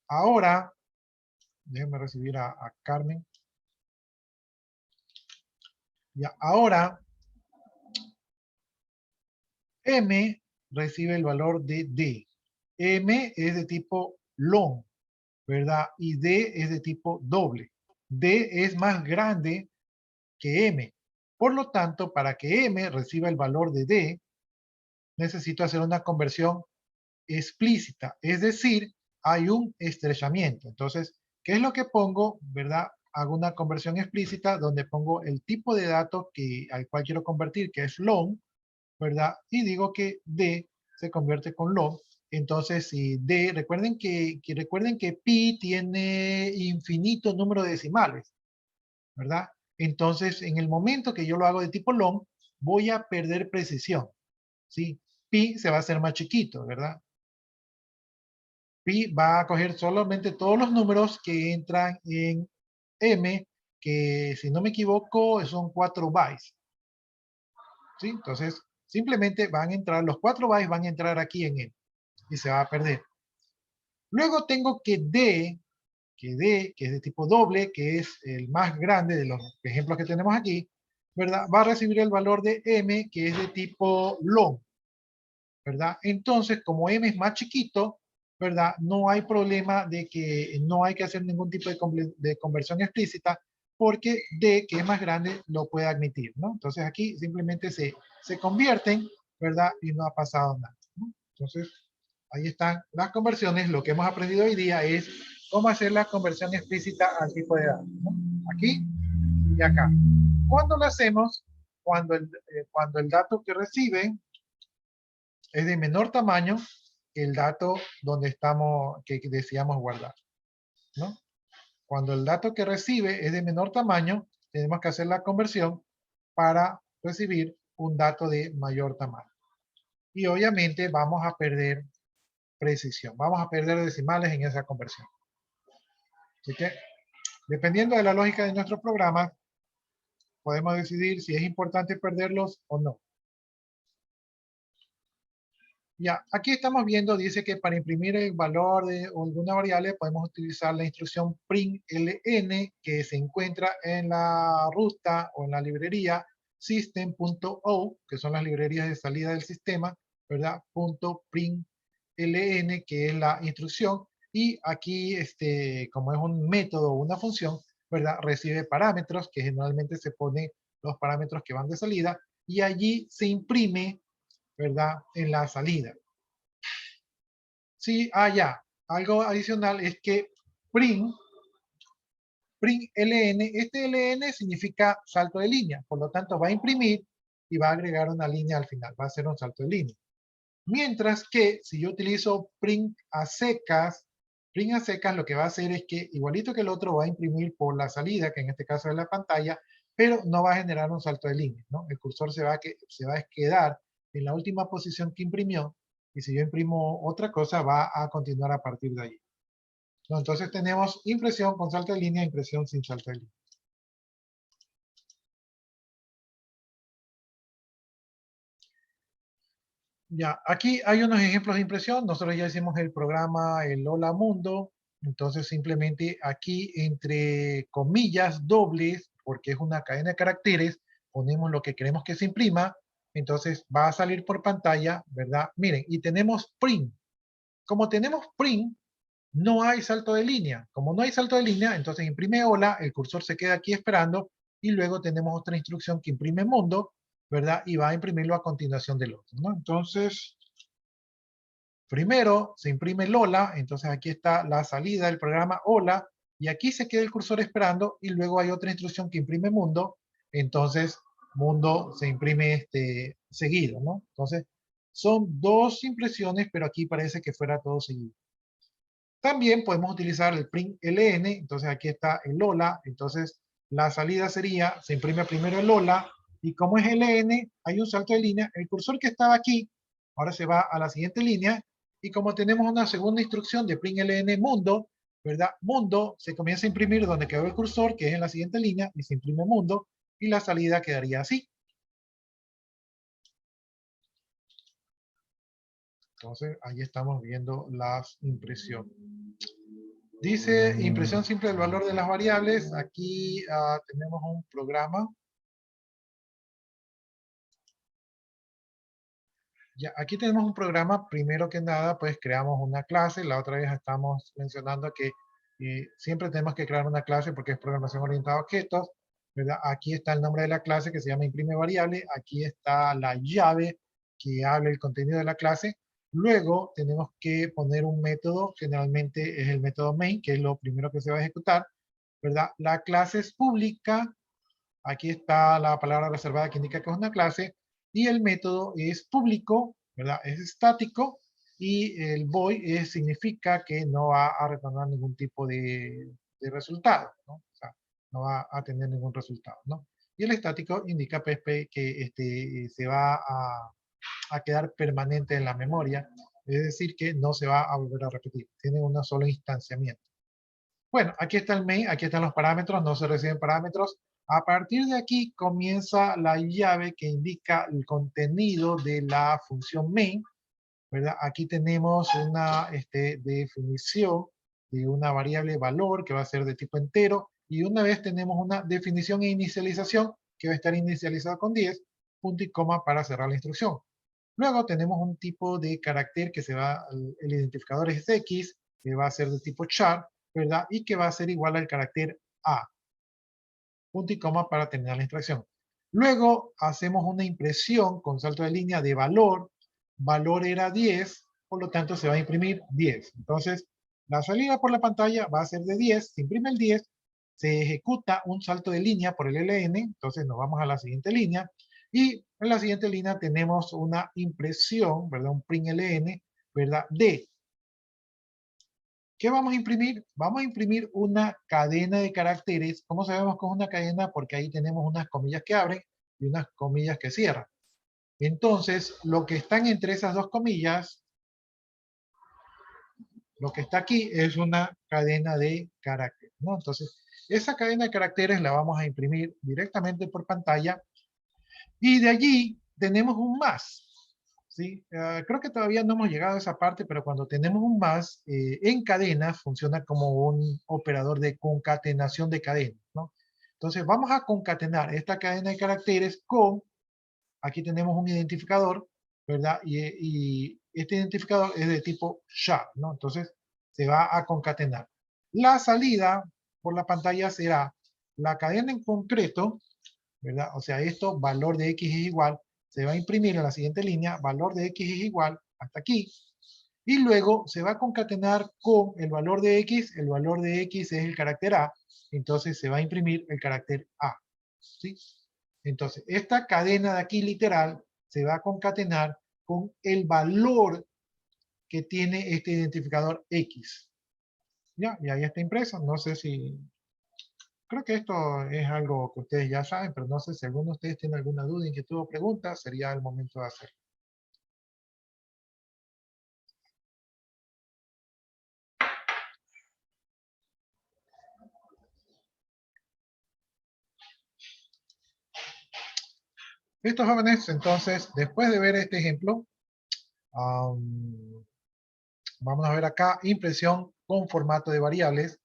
Ahora, déjenme recibir a Carmen. Ya, ahora, m recibe el valor de d. M es de tipo long, ¿verdad? Y D es de tipo doble. D es más grande que M. Por lo tanto, para que M reciba el valor de D, necesito hacer una conversión explícita. Es decir, hay un estrechamiento. Entonces, ¿qué es lo que pongo? ¿Verdad? Hago una conversión explícita donde pongo el tipo de dato al cual quiero convertir, que es long, ¿verdad? Y digo que D se convierte con long. Entonces, si D, recuerden que pi tiene infinito número de decimales, ¿verdad? Entonces, en el momento que yo lo hago de tipo long, voy a perder precisión, ¿sí? Pi se va a hacer más chiquito, ¿verdad? Pi va a coger solamente todos los números que entran en M, que si no me equivoco son 4 bytes, ¿sí? Entonces, simplemente van a entrar, los 4 bytes van a entrar aquí en M y se va a perder. Luego tengo que D, que es de tipo doble, que es el más grande de los ejemplos que tenemos aquí, ¿verdad? Va a recibir el valor de M, que es de tipo long, ¿verdad? Entonces, como M es más chiquito, ¿verdad? No hay problema de que no hay que hacer ningún tipo de conversión explícita, porque D, que es más grande, lo puede admitir, ¿no? Entonces aquí simplemente se convierten, ¿verdad? Y no ha pasado nada, ¿no? Entonces, ahí están las conversiones. Lo que hemos aprendido hoy día es cómo hacer la conversión explícita al tipo de datos, ¿no? Aquí y acá. ¿Cuándo lo hacemos? Cuando el dato que reciben es de menor tamaño que el dato que deseamos guardar, ¿no? Cuando el dato que recibe es de menor tamaño, tenemos que hacer la conversión para recibir un dato de mayor tamaño. Y obviamente vamos a perder precisión, vamos a perder decimales en esa conversión. Así que, dependiendo de la lógica de nuestro programa, podemos decidir si es importante perderlos o no. Ya, aquí estamos viendo, dice que para imprimir el valor de alguna variable podemos utilizar la instrucción println que se encuentra en la ruta o en la librería system.o, que son las librerías de salida del sistema, ¿verdad? .println, que es la instrucción, y aquí, como es un método o una función, ¿verdad? Recibe parámetros, que generalmente se ponen los parámetros que van de salida, y allí se imprime, ¿verdad? En la salida. Sí, ya. Algo adicional es que print ln, este ln significa salto de línea, por lo tanto va a imprimir y va a agregar una línea al final, va a hacer un salto de línea. Mientras que si yo utilizo print a secas lo que va a hacer es que igualito que el otro va a imprimir por la salida, que en este caso es la pantalla, pero no va a generar un salto de línea, ¿no? El cursor se va a quedar en la última posición que imprimió, y si yo imprimo otra cosa va a continuar a partir de allí. ¿No? Entonces tenemos impresión con salto de línea, impresión sin salto de línea. Ya, aquí hay unos ejemplos de impresión. Nosotros ya hicimos el programa, el Hola Mundo. Entonces simplemente aquí entre comillas dobles, porque es una cadena de caracteres, ponemos lo que queremos que se imprima. Entonces va a salir por pantalla, ¿verdad? Miren, y tenemos print. como tenemos print, no hay salto de línea. Como no hay salto de línea, entonces imprime hola, el cursor se queda aquí esperando, y luego tenemos otra instrucción que imprime mundo, ¿verdad? Y va a imprimirlo a continuación del otro, ¿no? Entonces, primero se imprime el hola, entonces aquí está la salida del programa hola, y aquí se queda el cursor esperando, y luego hay otra instrucción que imprime mundo, entonces mundo se imprime seguido, ¿no? Entonces, son dos impresiones, pero aquí parece que fuera todo seguido. También podemos utilizar el print ln, entonces aquí está el hola, entonces la salida sería, se imprime primero el hola, y como es ln, hay un salto de línea, el cursor que estaba aquí, ahora se va a la siguiente línea, y como tenemos una segunda instrucción de print ln mundo, ¿verdad? Mundo se comienza a imprimir donde quedó el cursor, que es en la siguiente línea, y se imprime mundo, y la salida quedaría así. Entonces, ahí estamos viendo las impresiones. Dice impresión simple del valor de las variables. Aquí tenemos un programa. Ya, aquí tenemos un programa. Primero que nada, pues creamos una clase. La otra vez estamos mencionando que siempre tenemos que crear una clase porque es programación orientada a objetos, ¿verdad? Aquí está el nombre de la clase que se llama imprime variable. Aquí está la llave que habla el contenido de la clase. Luego tenemos que poner un método, generalmente es el método main, que es lo primero que se va a ejecutar, ¿verdad? La clase es pública, aquí está la palabra reservada que indica que es una clase, y el método es público, ¿verdad? Es estático, y el void significa que no va a retornar ningún tipo de resultado, ¿no? O sea, no va a tener ningún resultado, ¿no? Y el estático indica pues, que se va a quedar permanente en la memoria, es decir, que no se va a volver a repetir, tiene un solo instanciamiento. Bueno, aquí está el main, aquí están los parámetros, no se reciben parámetros. A partir de aquí comienza la llave que indica el contenido de la función main, ¿verdad? Aquí tenemos una definición de una variable valor que va a ser de tipo entero, y una vez tenemos una definición e inicialización que va a estar inicializada con 10, punto y coma para cerrar la instrucción. Luego tenemos un tipo de carácter que se va, el identificador es X, que va a ser de tipo char, ¿verdad? Y que va a ser igual al carácter A. Punto y coma para terminar la instrucción. Luego hacemos una impresión con salto de línea de valor. Valor era 10, por lo tanto se va a imprimir 10. Entonces, la salida por la pantalla va a ser de 10, se imprime el 10, se ejecuta un salto de línea por el LN, entonces nos vamos a la siguiente línea, y en la siguiente línea tenemos una impresión, ¿verdad? Un print LN, ¿verdad? De ¿qué vamos a imprimir? Vamos a imprimir una cadena de caracteres. ¿Cómo sabemos que es una cadena? Porque ahí tenemos unas comillas que abren y unas comillas que cierran. Entonces, lo que están entre esas dos comillas, lo que está aquí es una cadena de caracteres, ¿no? Entonces, esa cadena de caracteres la vamos a imprimir directamente por pantalla, y de allí tenemos un más. ¿Sí? Creo que todavía no hemos llegado a esa parte, pero cuando tenemos un más en cadena, funciona como un operador de concatenación de cadenas, ¿no? Entonces vamos a concatenar esta cadena de caracteres con, aquí tenemos un identificador, ¿verdad? Y este identificador es de tipo SHA, ¿no? Entonces se va a concatenar. La salida por la pantalla será la cadena en concreto, ¿verdad? O sea, esto, valor de X es igual, se va a imprimir en la siguiente línea, valor de X es igual, hasta aquí, y luego se va a concatenar con el valor de X es el carácter A, entonces se va a imprimir el carácter A, ¿sí? Entonces, esta cadena de aquí literal se va a concatenar con el valor que tiene este identificador X. ¿Ya? Y ahí está impreso, no sé si... Creo que esto es algo que ustedes ya saben, pero no sé si alguno de ustedes tiene alguna duda, inquietud o pregunta, sería el momento de hacerlo. Estos jóvenes, entonces, después de ver este ejemplo, vamos a ver acá impresión con formato de variables.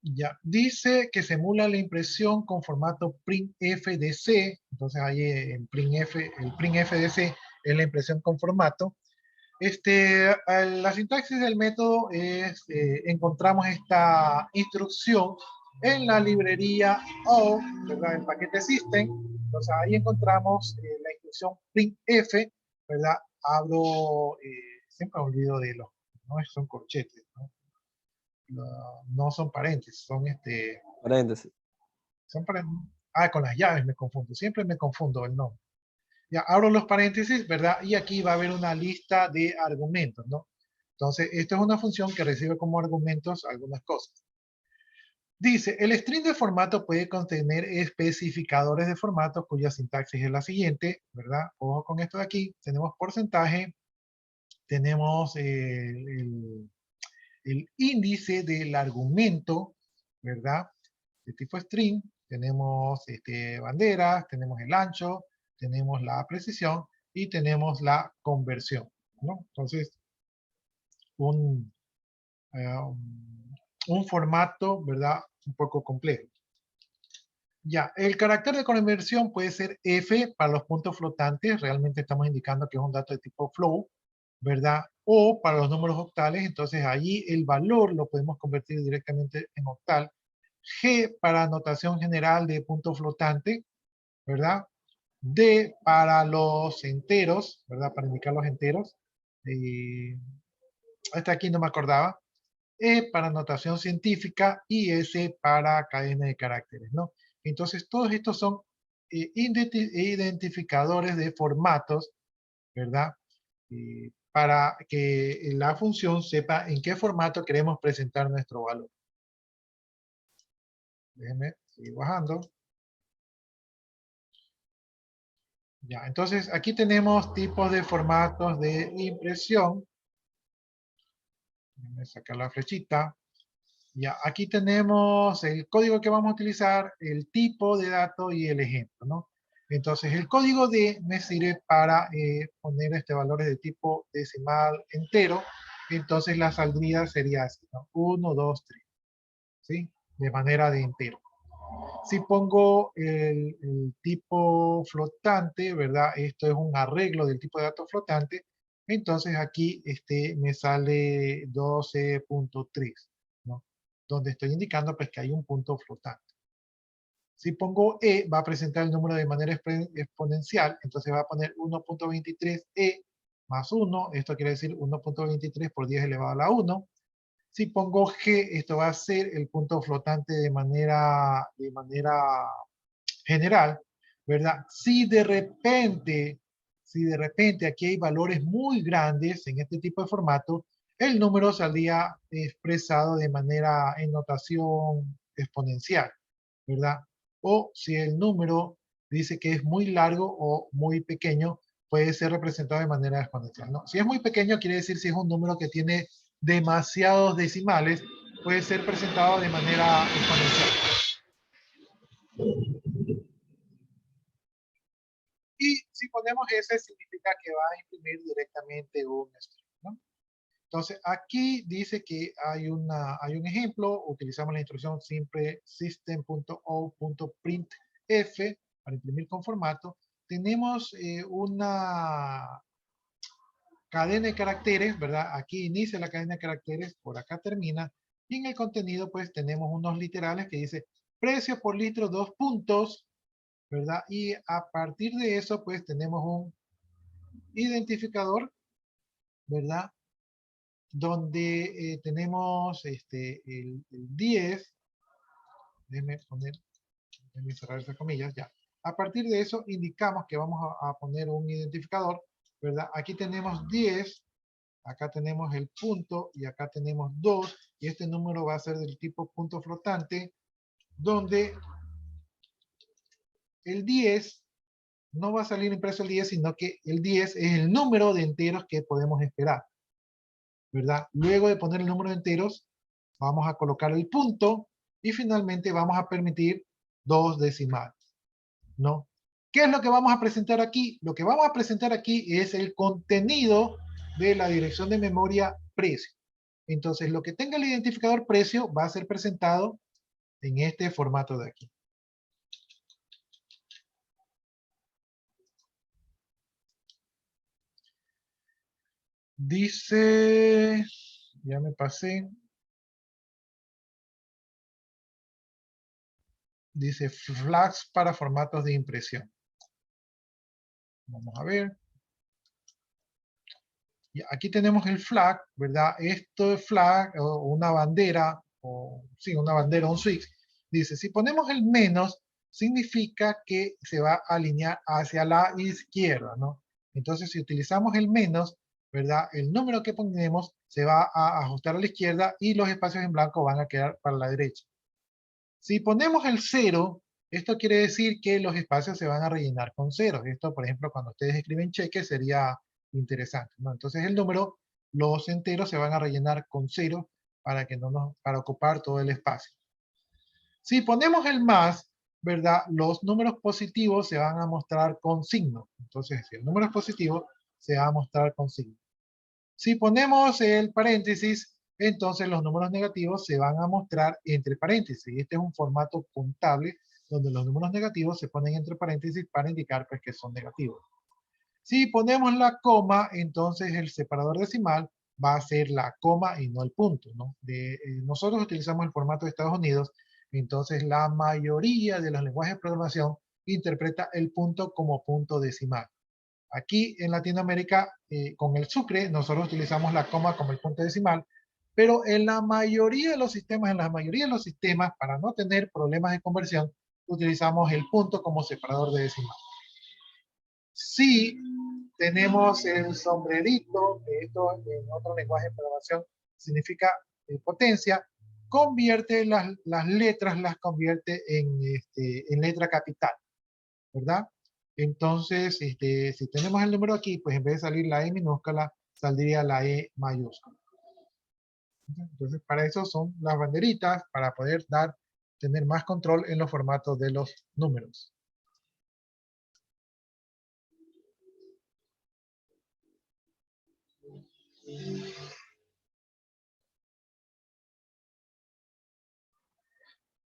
Ya, dice que se emula la impresión con formato printf de C. Entonces ahí el printf de C en la impresión con formato. La sintaxis del método es, encontramos esta instrucción en la librería O, ¿verdad? El paquete system. Entonces ahí encontramos la instrucción printf, ¿verdad? Abro, siempre me olvido de los, no son corchetes, ¿no? No son paréntesis, son Paréntesis. son paréntesis. Ah, con las llaves me confundo, siempre me confundo el nombre. Ya, abro los paréntesis, ¿verdad? Y aquí va a haber una lista de argumentos, ¿no? Entonces, esta es una función que recibe como argumentos algunas cosas. Dice, el string de formato puede contener especificadores de formato cuya sintaxis es la siguiente, ¿verdad? Ojo con esto de aquí. Tenemos porcentaje, tenemos el índice del argumento, ¿verdad? De tipo string, tenemos banderas, tenemos el ancho, tenemos la precisión y tenemos la conversión, ¿no? Entonces, un formato, ¿verdad? Un poco complejo. Ya, el carácter de conversión puede ser F para los puntos flotantes, realmente estamos indicando que es un dato de tipo flow, ¿verdad? O para los números octales, entonces allí el valor lo podemos convertir directamente en octal. G para notación general de punto flotante, ¿verdad? D para los enteros, ¿verdad? Para indicar los enteros. Hasta aquí no me acordaba. E para notación científica y S para cadena de caracteres, ¿no? Entonces, todos estos son identificadores de formatos, ¿verdad? Para que la función sepa en qué formato queremos presentar nuestro valor. Déjenme seguir bajando. Ya, entonces aquí tenemos tipos de formatos de impresión. Déjenme sacar la flechita. Ya, aquí tenemos el código que vamos a utilizar, el tipo de dato y el ejemplo, ¿no? Entonces, el código D me sirve para poner valores de tipo decimal entero. Entonces, la salida sería así, ¿no? 1, 2, 3, ¿sí? De manera de entero. Si pongo el tipo flotante, ¿verdad? Esto es un arreglo del tipo de dato flotante. Entonces, aquí me sale 12.3, ¿no? Donde estoy indicando pues que hay un punto flotante. Si pongo E, va a presentar el número de manera exponencial, entonces va a poner 1.23E más 1, esto quiere decir 1.23 por 10 elevado a la 1. Si pongo G, esto va a ser el punto flotante de manera general, ¿verdad? Si de repente aquí hay valores muy grandes en este tipo de formato, el número saldría expresado de manera en notación exponencial, ¿verdad? O si el número dice que es muy largo o muy pequeño, puede ser representado de manera exponencial, ¿no? Si es muy pequeño, quiere decir si es un número que tiene demasiados decimales, puede ser presentado de manera exponencial. Y si ponemos S, significa que va a imprimir directamente un string, ¿no? Entonces, aquí dice que hay un ejemplo. Utilizamos la instrucción simple system.o.printf para imprimir con formato. Tenemos una cadena de caracteres, ¿verdad? Aquí inicia la cadena de caracteres, por acá termina. Y en el contenido, pues, tenemos unos literales que dice precio por litro, 2 puntos, ¿verdad? Y a partir de eso, pues, tenemos un identificador, ¿verdad? Donde tenemos el 10, déjenme cerrar esas comillas, ya. A partir de eso indicamos que vamos a poner un identificador, ¿verdad? Aquí tenemos 10, acá tenemos el punto y acá tenemos 2, y este número va a ser del tipo punto flotante, donde el 10 no va a salir impreso el 10, sino que el 10 es el número de enteros que podemos esperar, ¿verdad? Luego de poner el número de enteros, vamos a colocar el punto y finalmente vamos a permitir 2 decimales, ¿no? ¿Qué es lo que vamos a presentar aquí? Lo que vamos a presentar aquí es el contenido de la dirección de memoria precio. Entonces, lo que tenga el identificador precio va a ser presentado en este formato de aquí. Dice, ya me pasé. Dice flags para formatos de impresión. Vamos a ver. Y aquí tenemos el flag, ¿verdad? Esto es flag o una bandera, o sí, una bandera, un switch. Dice, si ponemos el menos, significa que se va a alinear hacia la izquierda, ¿no? Entonces, si utilizamos el menos, ¿verdad? El número que ponemos se va a ajustar a la izquierda y los espacios en blanco van a quedar para la derecha. Si ponemos el 0, esto quiere decir que los espacios se van a rellenar con ceros. Esto, por ejemplo, cuando ustedes escriben cheque sería interesante, ¿no? Entonces el número, los enteros se van a rellenar con 0 para, para ocupar todo el espacio. Si ponemos el más, ¿verdad? Los números positivos se van a mostrar con signo. Entonces, si el número es positivo, se va a mostrar con signo. Si ponemos el paréntesis, entonces los números negativos se van a mostrar entre paréntesis. Este es un formato contable donde los números negativos se ponen entre paréntesis para indicar pues, que son negativos. Si ponemos la coma, entonces el separador decimal va a ser la coma y no el punto, ¿no? Nosotros utilizamos el formato de Estados Unidos, entonces la mayoría de los lenguajes de programación interpreta el punto como punto decimal. Aquí en Latinoamérica, con el Sucre, nosotros utilizamos la coma como el punto decimal, pero en la mayoría de los sistemas, para no tener problemas de conversión, utilizamos el punto como separador de decimal. Si tenemos el sombrerito, que esto en otro lenguaje de programación significa potencia, convierte las letras, las convierte en letra capital, ¿verdad? Entonces, si tenemos el número aquí, pues en vez de salir la E minúscula, saldría la E mayúscula. Entonces, para eso son las banderitas, para poder tener más control en los formatos de los números.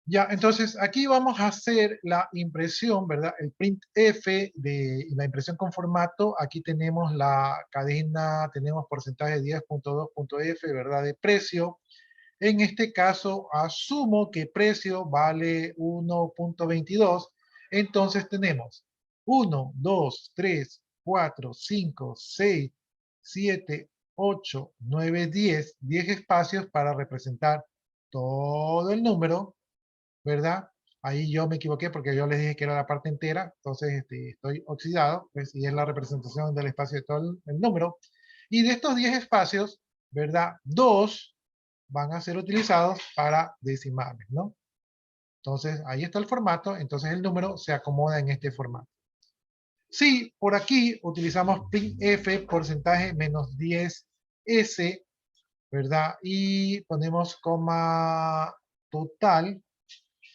Ya, entonces aquí vamos a hacer la impresión, ¿verdad? El printf de la impresión con formato. Aquí tenemos la cadena, tenemos porcentaje 10.2.f, ¿verdad? De precio. En este caso, asumo que precio vale 1.22. Entonces tenemos 1, 2, 3, 4, 5, 6, 7, 8, 9, 10. 10 espacios para representar todo el número, ¿verdad? Ahí yo me equivoqué porque yo les dije que era la parte entera, entonces estoy oxidado, pues, y es la representación del espacio de todo el número. Y de estos 10 espacios, ¿verdad? 2 van a ser utilizados para decimales, ¿no? Entonces, ahí está el formato, entonces el número se acomoda en este formato. Si por aquí utilizamos printf porcentaje menos 10s, ¿verdad? Y ponemos coma total,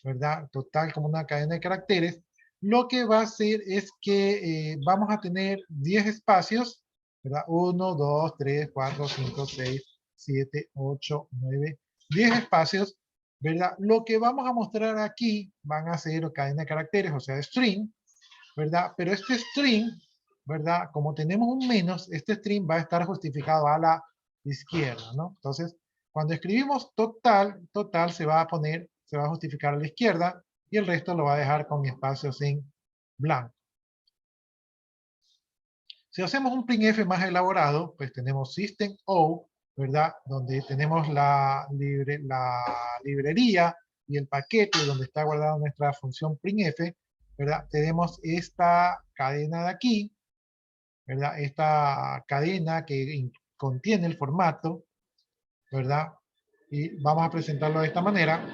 ¿verdad? Total como una cadena de caracteres. Lo que va a hacer es que vamos a tener 10 espacios, ¿verdad? 1, 2, 3, 4, 5, 6, 7, 8, 9, 10 espacios, ¿verdad? Lo que vamos a mostrar aquí van a ser cadena de caracteres, o sea, string, ¿verdad? Pero este string, ¿verdad? Como tenemos un menos, este string va a estar justificado a la izquierda, ¿no? Entonces, cuando escribimos total, total se va a justificar a la izquierda y el resto lo va a dejar con espacios en blanco. Si hacemos un printf más elaborado, pues tenemos system-out, ¿verdad? Donde tenemos la librería y el paquete donde está guardada nuestra función printf, ¿verdad? Tenemos esta cadena de aquí, ¿verdad? Esta cadena que contiene el formato, ¿verdad? Y vamos a presentarlo de esta manera.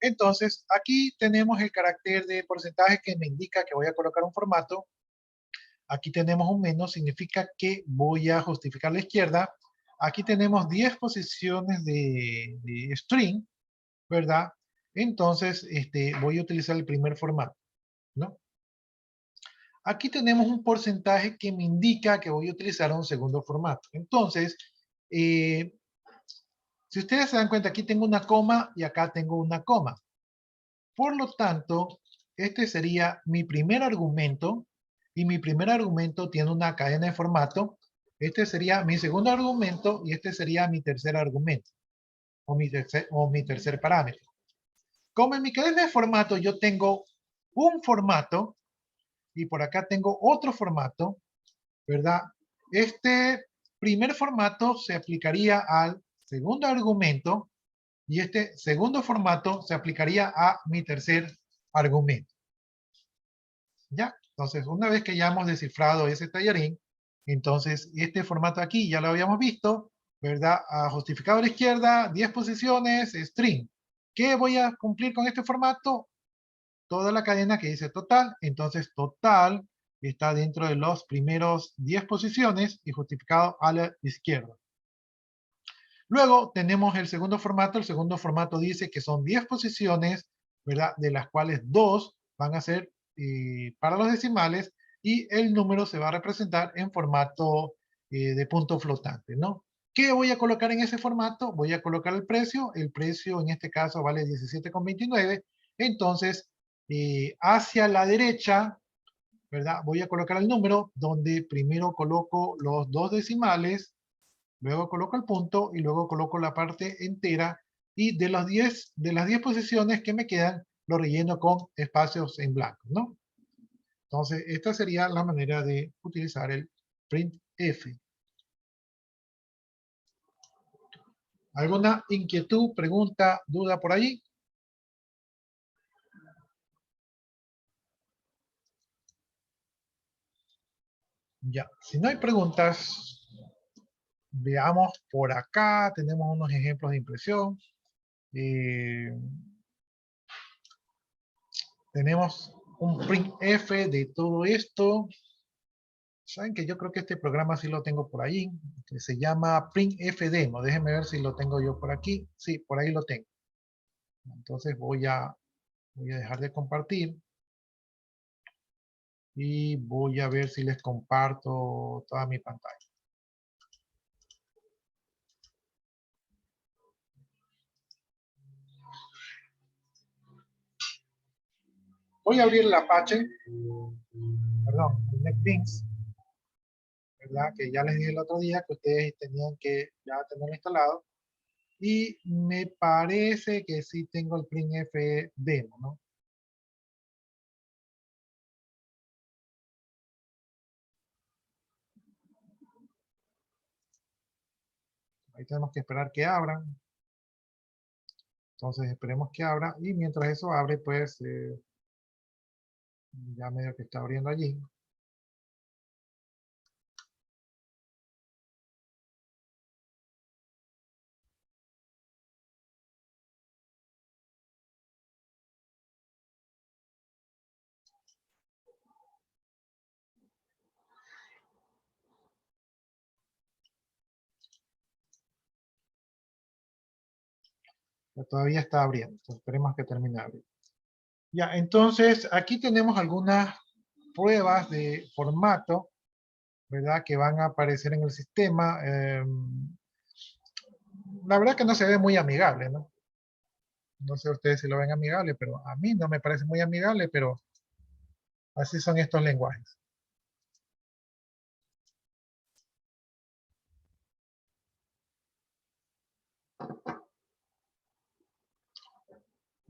Entonces, aquí tenemos el carácter de porcentaje que me indica que voy a colocar un formato. Aquí tenemos un menos, significa que voy a justificar la izquierda. Aquí tenemos 10 posiciones de string, ¿verdad? Entonces, voy a utilizar el primer formato, ¿no? Aquí tenemos un porcentaje que me indica que voy a utilizar un segundo formato. Entonces, Si ustedes se dan cuenta, aquí tengo una coma y acá tengo una coma. Por lo tanto, este sería mi primer argumento, y mi primer argumento tiene una cadena de formato. Este sería mi segundo argumento y este sería mi tercer argumento, o mi tercer parámetro. Como en mi cadena de formato yo tengo un formato, y por acá tengo otro formato, ¿verdad? Este primer formato se aplicaría al segundo argumento, y este segundo formato se aplicaría a mi tercer argumento. ¿Ya? Entonces, una vez que ya hemos descifrado ese tallarín, entonces este formato aquí ya lo habíamos visto, ¿verdad? A justificado a la izquierda, 10 posiciones, string. ¿Qué voy a cumplir con este formato? Toda la cadena que dice total. Entonces, total está dentro de los primeros 10 posiciones y justificado a la izquierda. Luego tenemos el segundo formato. El segundo formato dice que son 10 posiciones, ¿verdad? De las cuales 2 van a ser para los decimales, y el número se va a representar en formato de punto flotante, ¿no? ¿Qué voy a colocar en ese formato? Voy a colocar el precio. El precio en este caso vale 17,29. Entonces, hacia la derecha, ¿verdad? Voy a colocar el número donde primero coloco los dos decimales, luego coloco el punto y luego coloco la parte entera, y de las 10 posiciones que me quedan, lo relleno con espacios en blanco, ¿no? Entonces, esta sería la manera de utilizar el printf. ¿Alguna inquietud, pregunta, duda por ahí? Ya, si no hay preguntas, veamos por acá. Tenemos unos ejemplos de impresión. Tenemos un printf de todo esto. Saben que yo creo que este programa sí lo tengo por ahí, que se llama printfdemo. Déjenme ver si lo tengo yo por aquí. Sí, por ahí lo tengo. Entonces voy a dejar de compartir y voy a ver si les comparto toda mi pantalla. Voy a abrir el Apache, perdón, el NetBeans, ¿verdad? Que ya les dije el otro día que ustedes tenían que ya tenerlo instalado. Y me parece que sí tengo el printf demo, ¿no? Ahí tenemos que esperar que abran. Entonces esperemos que abra. Y mientras eso abre, pues ya medio que está abriendo allí. Pero todavía está abriendo. Entonces esperemos que termine de abrir. Ya, entonces aquí tenemos algunas pruebas de formato, ¿verdad? Que van a aparecer en el sistema. La verdad que no se ve muy amigable, ¿no? No sé ustedes si lo ven amigable, pero a mí no me parece muy amigable, pero así son estos lenguajes.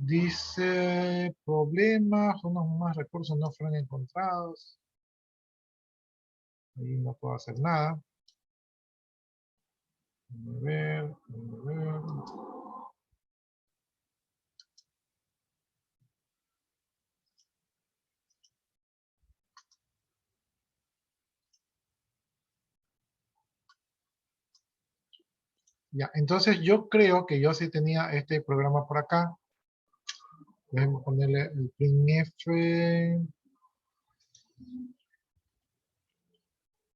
Dice, problemas, unos más recursos no fueron encontrados. Ahí no puedo hacer nada. A ver, a ver. Ya, entonces yo creo que yo sí tenía este programa por acá. Déjenme ponerle el printf.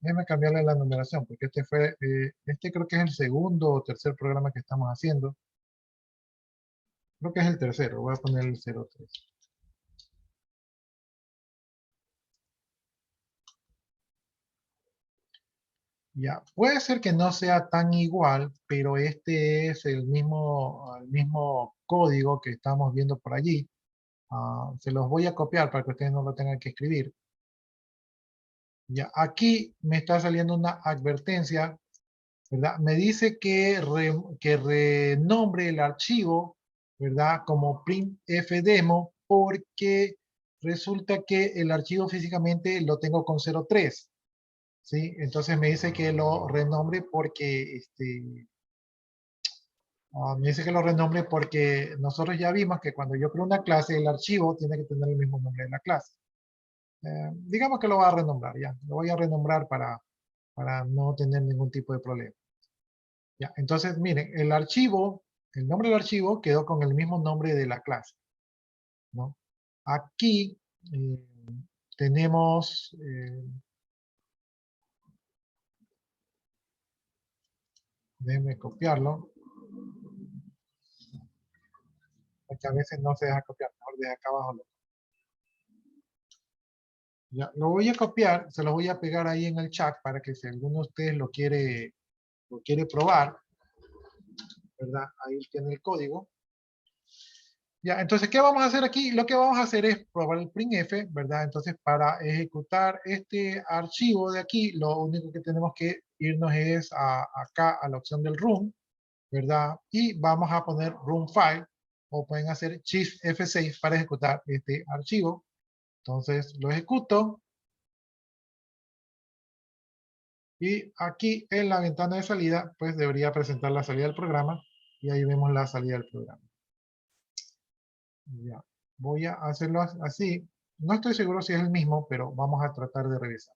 Déjenme cambiarle la numeración, porque este creo que es el segundo o tercer programa que estamos haciendo. Creo que es el tercero, voy a poner el 03. Ya, puede ser que no sea tan igual, pero este es el mismo código que estamos viendo por allí. Se los voy a copiar para que ustedes no lo tengan que escribir. Ya, aquí me está saliendo una advertencia, ¿verdad? Me dice que renombre el archivo, ¿verdad? Como printfdemo, porque resulta que el archivo físicamente lo tengo con 03. ¿Sí? Entonces me dice que lo renombre porque, me dice que lo renombre porque nosotros ya vimos que cuando yo creo una clase, el archivo tiene que tener el mismo nombre de la clase. Digamos que lo va a renombrar, ya. Lo voy a renombrar para no tener ningún tipo de problema. Ya, entonces, miren, el nombre del archivo quedó con el mismo nombre de la clase, ¿no? Aquí tenemos... déjenme copiarlo. Porque a veces no se deja copiar, mejor desde acá abajo. Ya, lo voy a copiar, se lo voy a pegar ahí en el chat para que si alguno de ustedes lo quiere probar, ¿verdad? Ahí tiene el código. Ya, entonces, ¿qué vamos a hacer aquí? Lo que vamos a hacer es probar el printf, ¿verdad? Entonces, para ejecutar este archivo de aquí, lo único que tenemos que irnos es acá a la opción del run, ¿verdad? Y vamos a poner run file, o pueden hacer shift F6 para ejecutar este archivo. Entonces, lo ejecuto. Y aquí en la ventana de salida, pues debería presentar la salida del programa. Y ahí vemos la salida del programa. Ya. Voy a hacerlo así. No estoy seguro si es el mismo, pero vamos a tratar de revisar.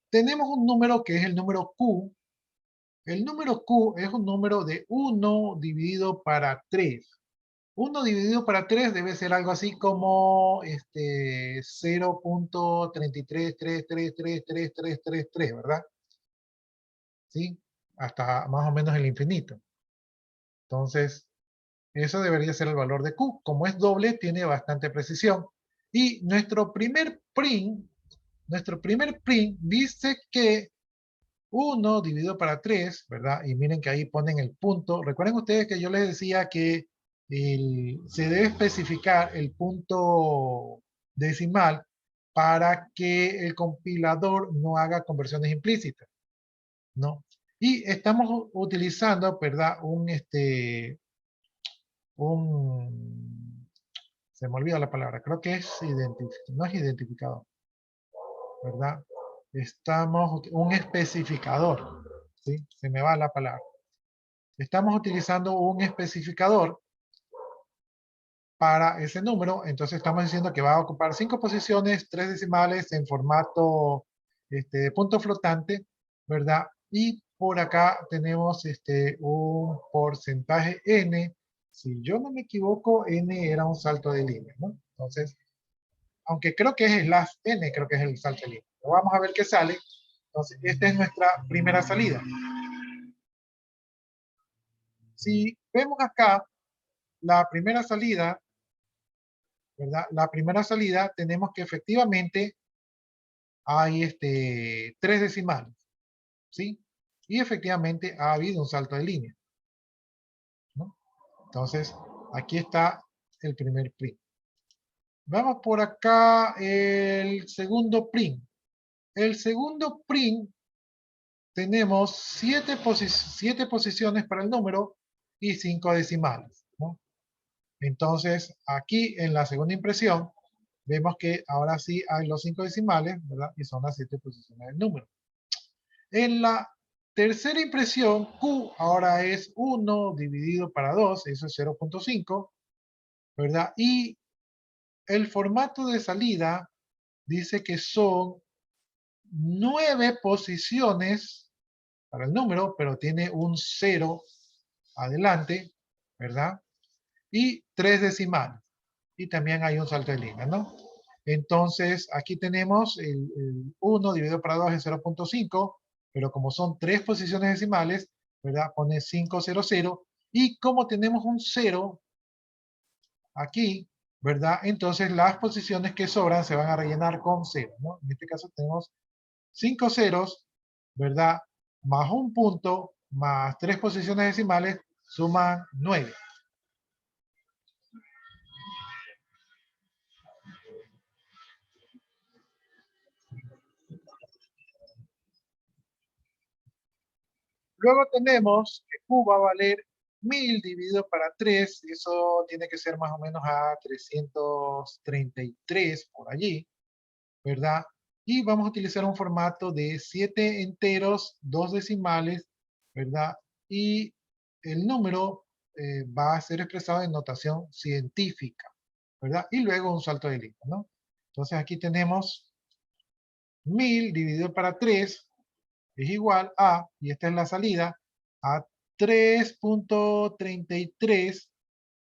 Tenemos un número que es el número Q. El número Q es un número de 1 dividido para 3. 1 dividido para 3 debe ser algo así como 0.333333333, ¿verdad? ¿Sí? Hasta más o menos el infinito. Entonces, eso debería ser el valor de Q. Como es doble, tiene bastante precisión. Y nuestro primer print dice que 1 dividido para 3, ¿verdad? Y miren que ahí ponen el punto. Recuerden ustedes que yo les decía que se debe especificar el punto decimal para que el compilador no haga conversiones implícitas, ¿no? Y estamos utilizando, ¿verdad? Se me olvida la palabra, creo que es no es identificador, ¿verdad? Un especificador, ¿sí? Se me va la palabra. Estamos utilizando un especificador para ese número, entonces estamos diciendo que va a ocupar 5 posiciones, 3 decimales en formato punto flotante, ¿verdad? Y por acá tenemos un porcentaje n. Si yo no me equivoco, n era un salto de línea, ¿no? Entonces, aunque creo que es slash n, creo que es el salto de línea. Pero vamos a ver qué sale. Entonces, esta es nuestra primera salida. Si vemos acá, la primera salida, ¿verdad? La primera salida tenemos que efectivamente hay 3 decimales, ¿sí? Y efectivamente ha habido un salto de línea, ¿no? Entonces, aquí está el primer print. Vamos por acá el segundo print. El segundo print tenemos 7 posiciones para el número y 5 decimales, ¿no? Entonces, aquí en la segunda impresión, vemos que ahora sí hay los 5 decimales, ¿verdad? Y son las 7 posiciones del número. En la tercera impresión, Q ahora es 1 dividido para 2, eso es 0.5, ¿verdad? Y el formato de salida dice que son 9 posiciones para el número, pero tiene un 0 adelante, ¿verdad? Y 3 decimales. Y también hay un salto de línea, ¿no? Entonces, aquí tenemos el 1 dividido para 2 es 0.5, pero como son 3 posiciones decimales, ¿verdad? Pone 500. Y como tenemos un 0 aquí, ¿verdad? Entonces las posiciones que sobran se van a rellenar con 0, ¿no? En este caso tenemos 5 ceros, ¿verdad? Más un punto, más 3 posiciones decimales, suman 9. Luego tenemos que Q va a valer 1000 dividido para 3, eso tiene que ser más o menos a 333 por allí, ¿verdad? Y vamos a utilizar un formato de 7 enteros, 2 decimales, ¿verdad? Y el número va a ser expresado en notación científica, ¿verdad? Y luego un salto de línea, ¿no? Entonces aquí tenemos 1000 dividido para 3 es igual a, y esta es la salida, a 3.33,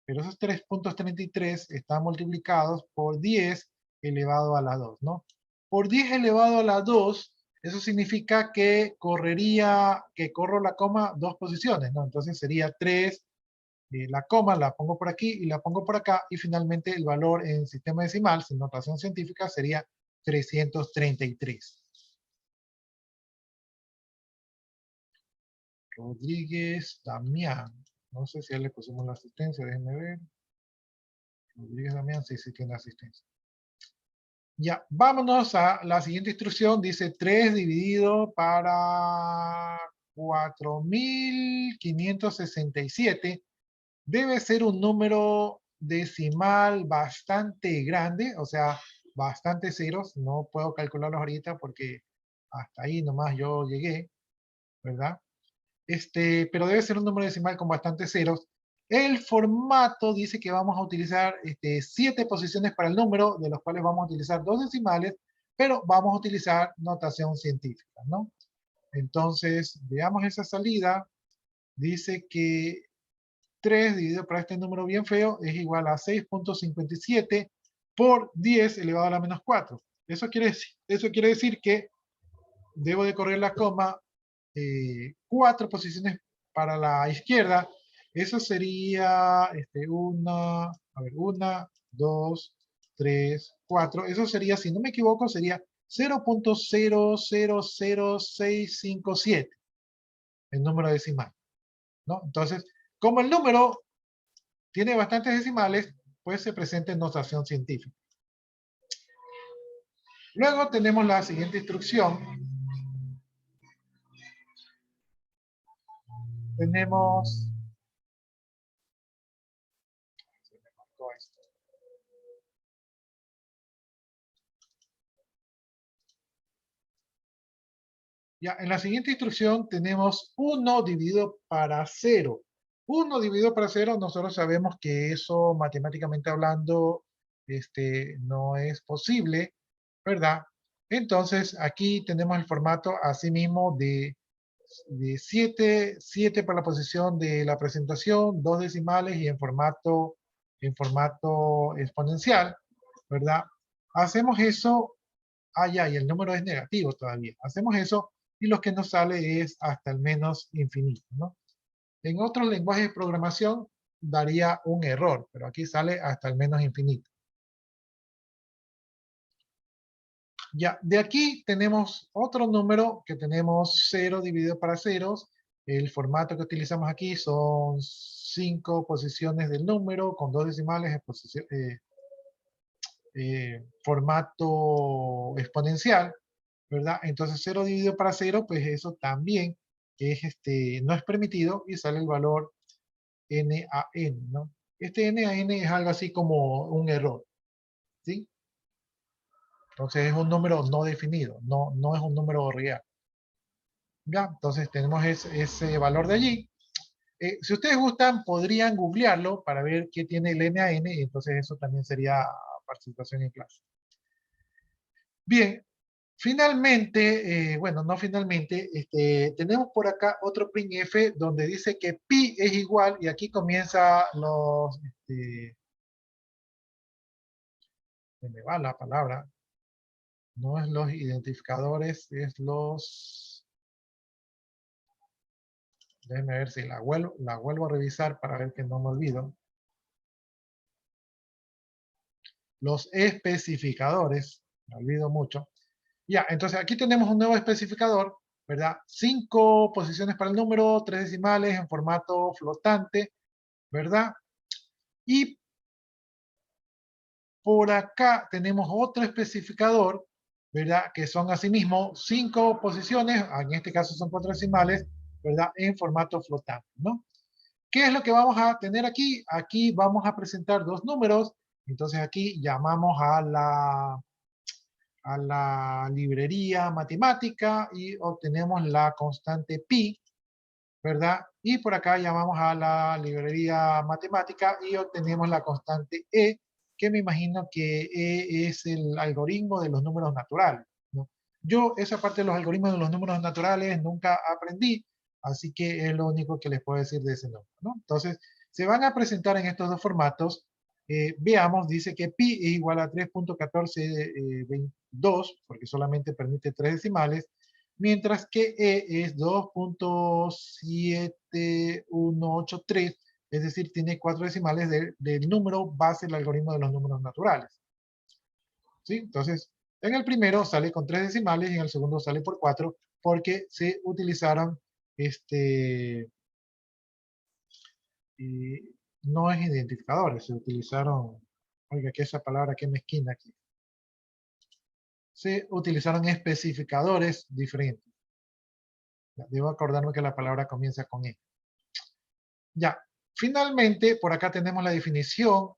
pero esos 3.33 están multiplicados por 10 elevado a la 2, ¿no? Por 10 elevado a la 2, eso significa que corro la coma 2 posiciones, ¿no? Entonces sería 3, la coma la pongo por aquí y la pongo por acá, y finalmente el valor en sistema decimal, sin notación científica, sería 333. Rodríguez Damián. No sé si ya le pusimos la asistencia, déjenme ver. Rodríguez Damián, sí, sí tiene asistencia. Ya, vámonos a la siguiente instrucción. Dice 3 dividido para 4567. Debe ser un número decimal bastante grande, o sea, bastante ceros. No puedo calcularlos ahorita porque hasta ahí nomás yo llegué, ¿verdad? Pero debe ser un número decimal con bastantes ceros. El formato dice que vamos a utilizar 7 posiciones para el número, de los cuales vamos a utilizar 2 decimales, pero vamos a utilizar notación científica, ¿no? Entonces, veamos esa salida. Dice que 3 dividido para este número bien feo es igual a 6.57 por 10 elevado a la menos 4. Eso quiere decir que debo de correr la coma 4 posiciones para la izquierda. Eso sería una, 2, 3, 4. Eso sería, si no me equivoco, sería 0.000657, el número decimal, ¿no? Entonces, como el número tiene bastantes decimales, pues se presenta en notación científica. Luego tenemos la siguiente instrucción. Tenemos ya, en la siguiente instrucción tenemos 1 dividido para 0. 1 dividido para 0, nosotros sabemos que eso matemáticamente hablando no es posible, ¿verdad? Entonces aquí tenemos el formato asimismo de 7 para la posición de la presentación, 2 decimales y en formato exponencial, ¿verdad? Hacemos eso, ya, y el número es negativo todavía. Hacemos eso y lo que nos sale es hasta el menos infinito, ¿no? En otros lenguajes de programación daría un error, pero aquí sale hasta el menos infinito. Ya, de aquí tenemos otro número que tenemos 0 dividido para ceros. El formato que utilizamos aquí son 5 posiciones del número con 2 decimales, formato exponencial, ¿verdad? Entonces 0 dividido para 0, pues eso también es, no es permitido y sale el valor n a n, ¿no? Este n a n es algo así como un error, ¿sí? Entonces es un número no definido, no es un número real. Ya, entonces tenemos ese valor de allí. Si ustedes gustan, podrían googlearlo para ver qué tiene el n a n, y entonces eso también sería participación en clase. Bien, finalmente, bueno, no finalmente, tenemos por acá otro printf donde dice que pi es igual, y aquí comienza los, se me va la palabra, no es los identificadores, es los, déjenme ver si la vuelvo a revisar para ver que no me olvido. los especificadores, me olvido mucho. Ya, entonces aquí tenemos un nuevo especificador, ¿verdad? 5 posiciones para el número, 3 decimales en formato flotante, ¿verdad? Y por acá tenemos otro especificador, ¿verdad? Que son asimismo 5 posiciones, en este caso son 4 decimales, ¿verdad? En formato flotante, ¿no? ¿Qué es lo que vamos a tener aquí? Aquí vamos a presentar dos números, entonces aquí llamamos a la librería matemática y obtenemos la constante pi, ¿verdad? Y por acá llamamos a la librería matemática y obtenemos la constante e, que me imagino que e es el algoritmo de los números naturales, ¿no? Yo esa parte de los algoritmos de los números naturales nunca aprendí, así que es lo único que les puedo decir de ese número, ¿no? Entonces, se van a presentar en estos dos formatos. Veamos, dice que pi es igual a 3.1422, porque solamente permite 3 decimales, mientras que E es 2.7183, es decir, tiene 4 decimales del número base del algoritmo de los números naturales. ¿Sí? Entonces, en el primero sale con 3 decimales y en el segundo sale por 4, porque se utilizaron, no es identificadores, se utilizaron, oiga, que esa palabra que mezquina aquí. Se utilizaron especificadores diferentes. Debo acordarme que la palabra comienza con E. Ya, finalmente, por acá tenemos la definición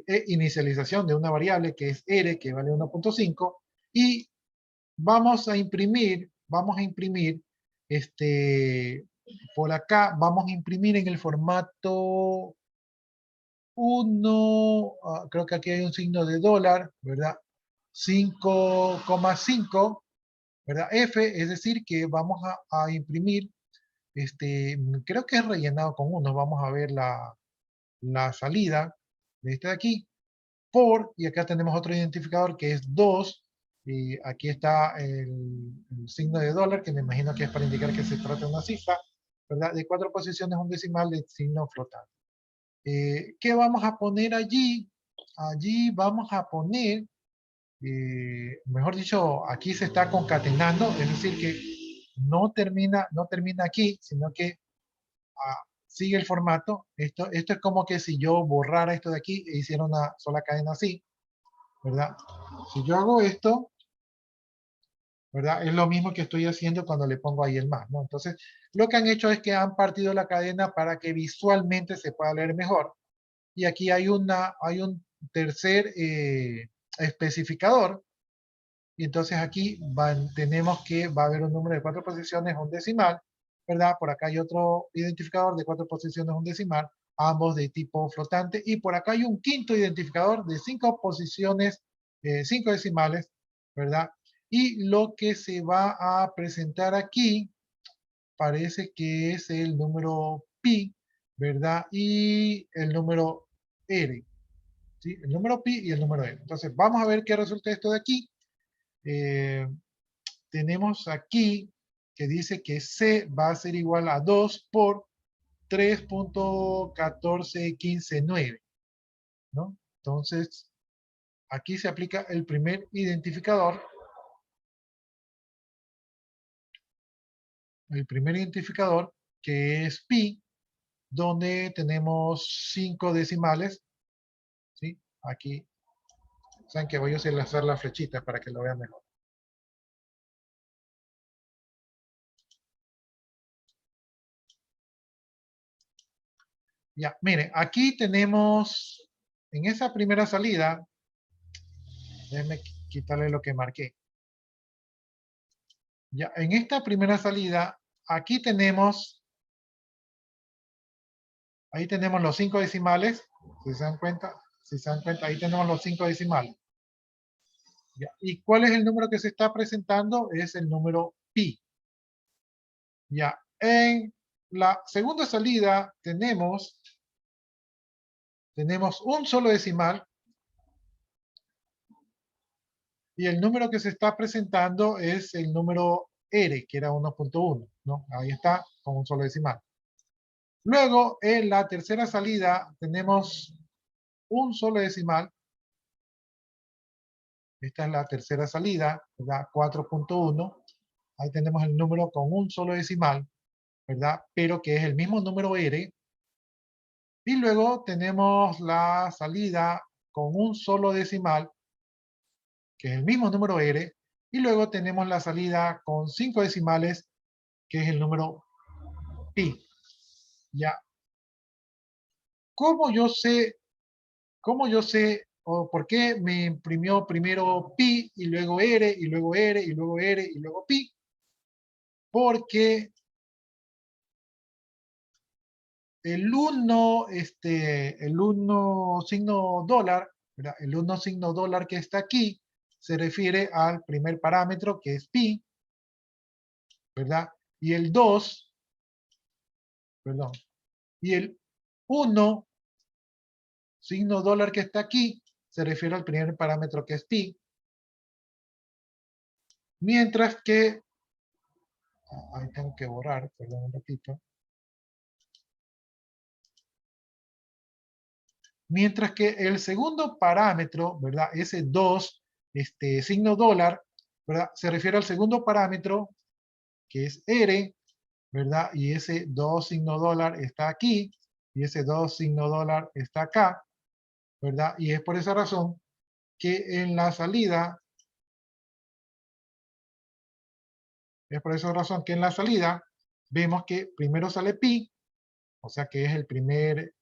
e inicialización de una variable que es R, que vale 1.5, y vamos a imprimir, por acá, vamos a imprimir en el formato 1, creo que aquí hay un signo de dólar, ¿verdad? 5,5, ¿verdad? F, es decir, que vamos a imprimir, creo que es rellenado con 1, vamos a ver la salida de este de aquí, por, y acá tenemos otro identificador que es 2, y aquí está el signo de dólar, que me imagino que es para indicar que se trata de una cifra, ¿verdad? De 4 posiciones, un decimal de signo flotante. ¿Qué vamos a poner allí? Allí vamos a poner, mejor dicho, aquí se está concatenando, es decir, que no termina aquí, sino que sigue el formato. Esto es como que si yo borrara esto de aquí e hiciera una sola cadena así, ¿verdad? Si yo hago esto, ¿verdad? Es lo mismo que estoy haciendo cuando le pongo ahí el más, ¿no? Entonces, lo que han hecho es que han partido la cadena para que visualmente se pueda leer mejor. Y aquí hay un tercer especificador. Y entonces aquí tenemos que va a haber un número de 4 posiciones, un decimal, ¿verdad? Por acá hay otro identificador de 4 posiciones, un decimal, ambos de tipo flotante. Y por acá hay un quinto identificador de 5 posiciones, 5 decimales, ¿verdad? Y lo que se va a presentar aquí parece que es el número pi, ¿verdad? Y el número r, ¿sí? El número pi y el número r. Entonces, vamos a ver qué resulta esto de aquí. Tenemos aquí que dice que C va a ser igual a 2 por 3.14159, ¿no? Entonces, aquí se aplica el primer identificador. El primer identificador, que es pi, donde tenemos 5 decimales, ¿sí? Aquí, saben que voy a hacer la flechita para que lo vean mejor. Ya, miren, aquí tenemos, en esa primera salida, déjenme quitarle lo que marqué. Ya, en esta primera salida, aquí tenemos, ahí tenemos los 5 decimales, si se dan cuenta, ahí tenemos los 5 decimales. Ya, ¿y cuál es el número que se está presentando? Es el número pi. Ya, en la segunda salida tenemos un solo decimal y el número que se está presentando es el número R, que era 1.1, ¿no? Ahí está, con un solo decimal. Luego, en la tercera salida tenemos un solo decimal Esta es la tercera salida, ¿verdad? 4.1. Ahí tenemos el número con un solo decimal, ¿verdad? Pero que es el mismo número R. Y luego tenemos la salida con un solo decimal, que es el mismo número R. Y luego tenemos la salida con 5 decimales, que es el número pi. Ya. ¿Cómo yo sé o por qué me imprimió primero pi y luego R y luego R y luego R y luego pi? Porque el 1 signo dólar, ¿verdad? El 1 signo dólar que está aquí se refiere al primer parámetro que es pi, ¿verdad? Y el 2, perdón, y el 1 signo dólar que está aquí se refiere al primer parámetro que es pi. Mientras que, ahí tengo que borrar, perdón un ratito. Mientras que el segundo parámetro, ¿verdad? Ese 2, signo dólar, ¿verdad? Se refiere al segundo parámetro, que es R, ¿verdad? Y ese 2 signo dólar está aquí, y ese 2 signo dólar está acá, ¿verdad? Y es por esa razón que en la salida, vemos que primero sale pi, o sea que es el primer,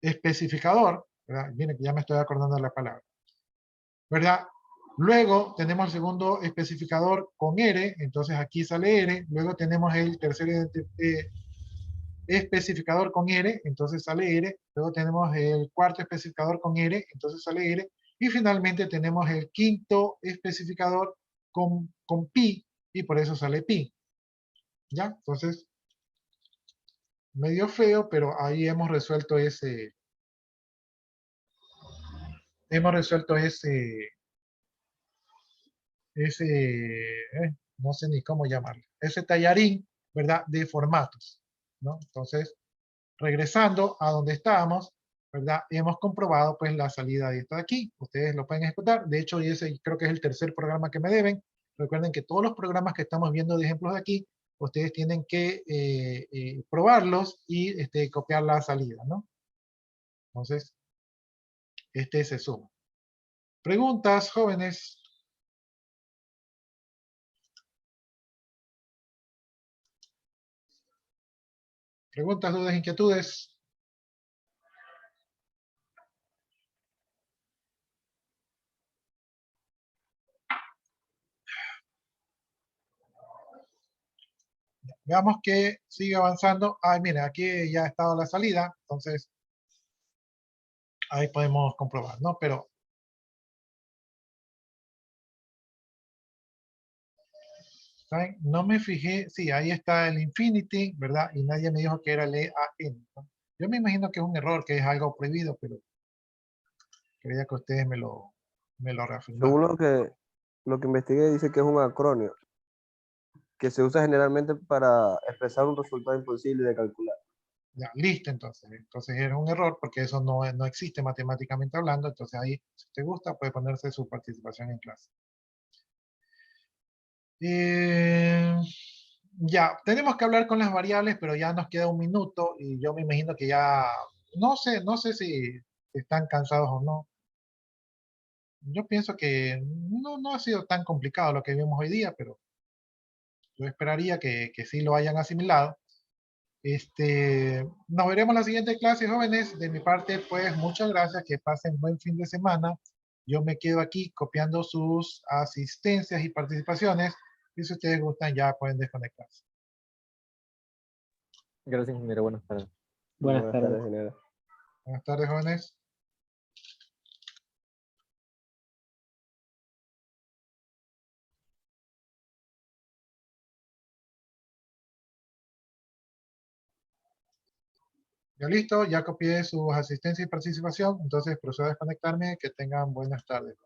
especificador, ¿verdad? Miren que ya me estoy acordando de la palabra, ¿verdad? Luego tenemos el segundo especificador con R, entonces aquí sale R. Luego tenemos el tercer especificador con R, entonces sale R. Luego tenemos el cuarto especificador con R, entonces sale R. Y finalmente tenemos el quinto especificador con pi, y por eso sale pi. ¿Ya? Entonces, medio feo, pero ahí hemos resuelto ese, no sé ni cómo llamarlo, ese tallarín, ¿verdad? De formatos, ¿no? Entonces, regresando a donde estábamos, ¿verdad? Hemos comprobado pues la salida de esta de aquí. Ustedes lo pueden ejecutar. De hecho, ese creo que es el tercer programa que me deben. Recuerden que todos los programas que estamos viendo de ejemplos de aquí, ustedes tienen que probarlos y copiar la salida, ¿no? Entonces, se suma. ¿Preguntas, jóvenes? ¿Preguntas, dudas, inquietudes? Veamos que sigue avanzando. Ay, mira, aquí ya ha estado la salida, entonces ahí podemos comprobar, ¿no? Pero ¿saben? No me fijé, sí, ahí está el infinity, ¿verdad? Y nadie me dijo que era el EAN, ¿no? Yo me imagino que es un error, que es algo prohibido, pero quería que ustedes me lo reafirmaran. Según lo que investigué, dice que es un acrónimo que se usa generalmente para expresar un resultado imposible de calcular. Ya, listo, entonces. Entonces era un error porque eso no existe matemáticamente hablando. Entonces ahí, si te gusta, puede ponerse su participación en clase. Ya, tenemos que hablar con las variables, pero ya nos queda un minuto y yo me imagino que ya, no sé si están cansados o no. Yo pienso que no ha sido tan complicado lo que vimos hoy día, pero yo esperaría que sí lo hayan asimilado. Nos veremos en la siguiente clase, jóvenes. De mi parte, pues muchas gracias, que pasen buen fin de semana. Yo me quedo aquí copiando sus asistencias y participaciones, y si ustedes gustan ya pueden desconectarse. Gracias, ingeniero. Buenas tardes. Buenas tardes. Ingeniero. Buenas tardes, jóvenes. Ya listo, ya copié sus asistencias y participación, entonces procedo a desconectarme. Que tengan buenas tardes.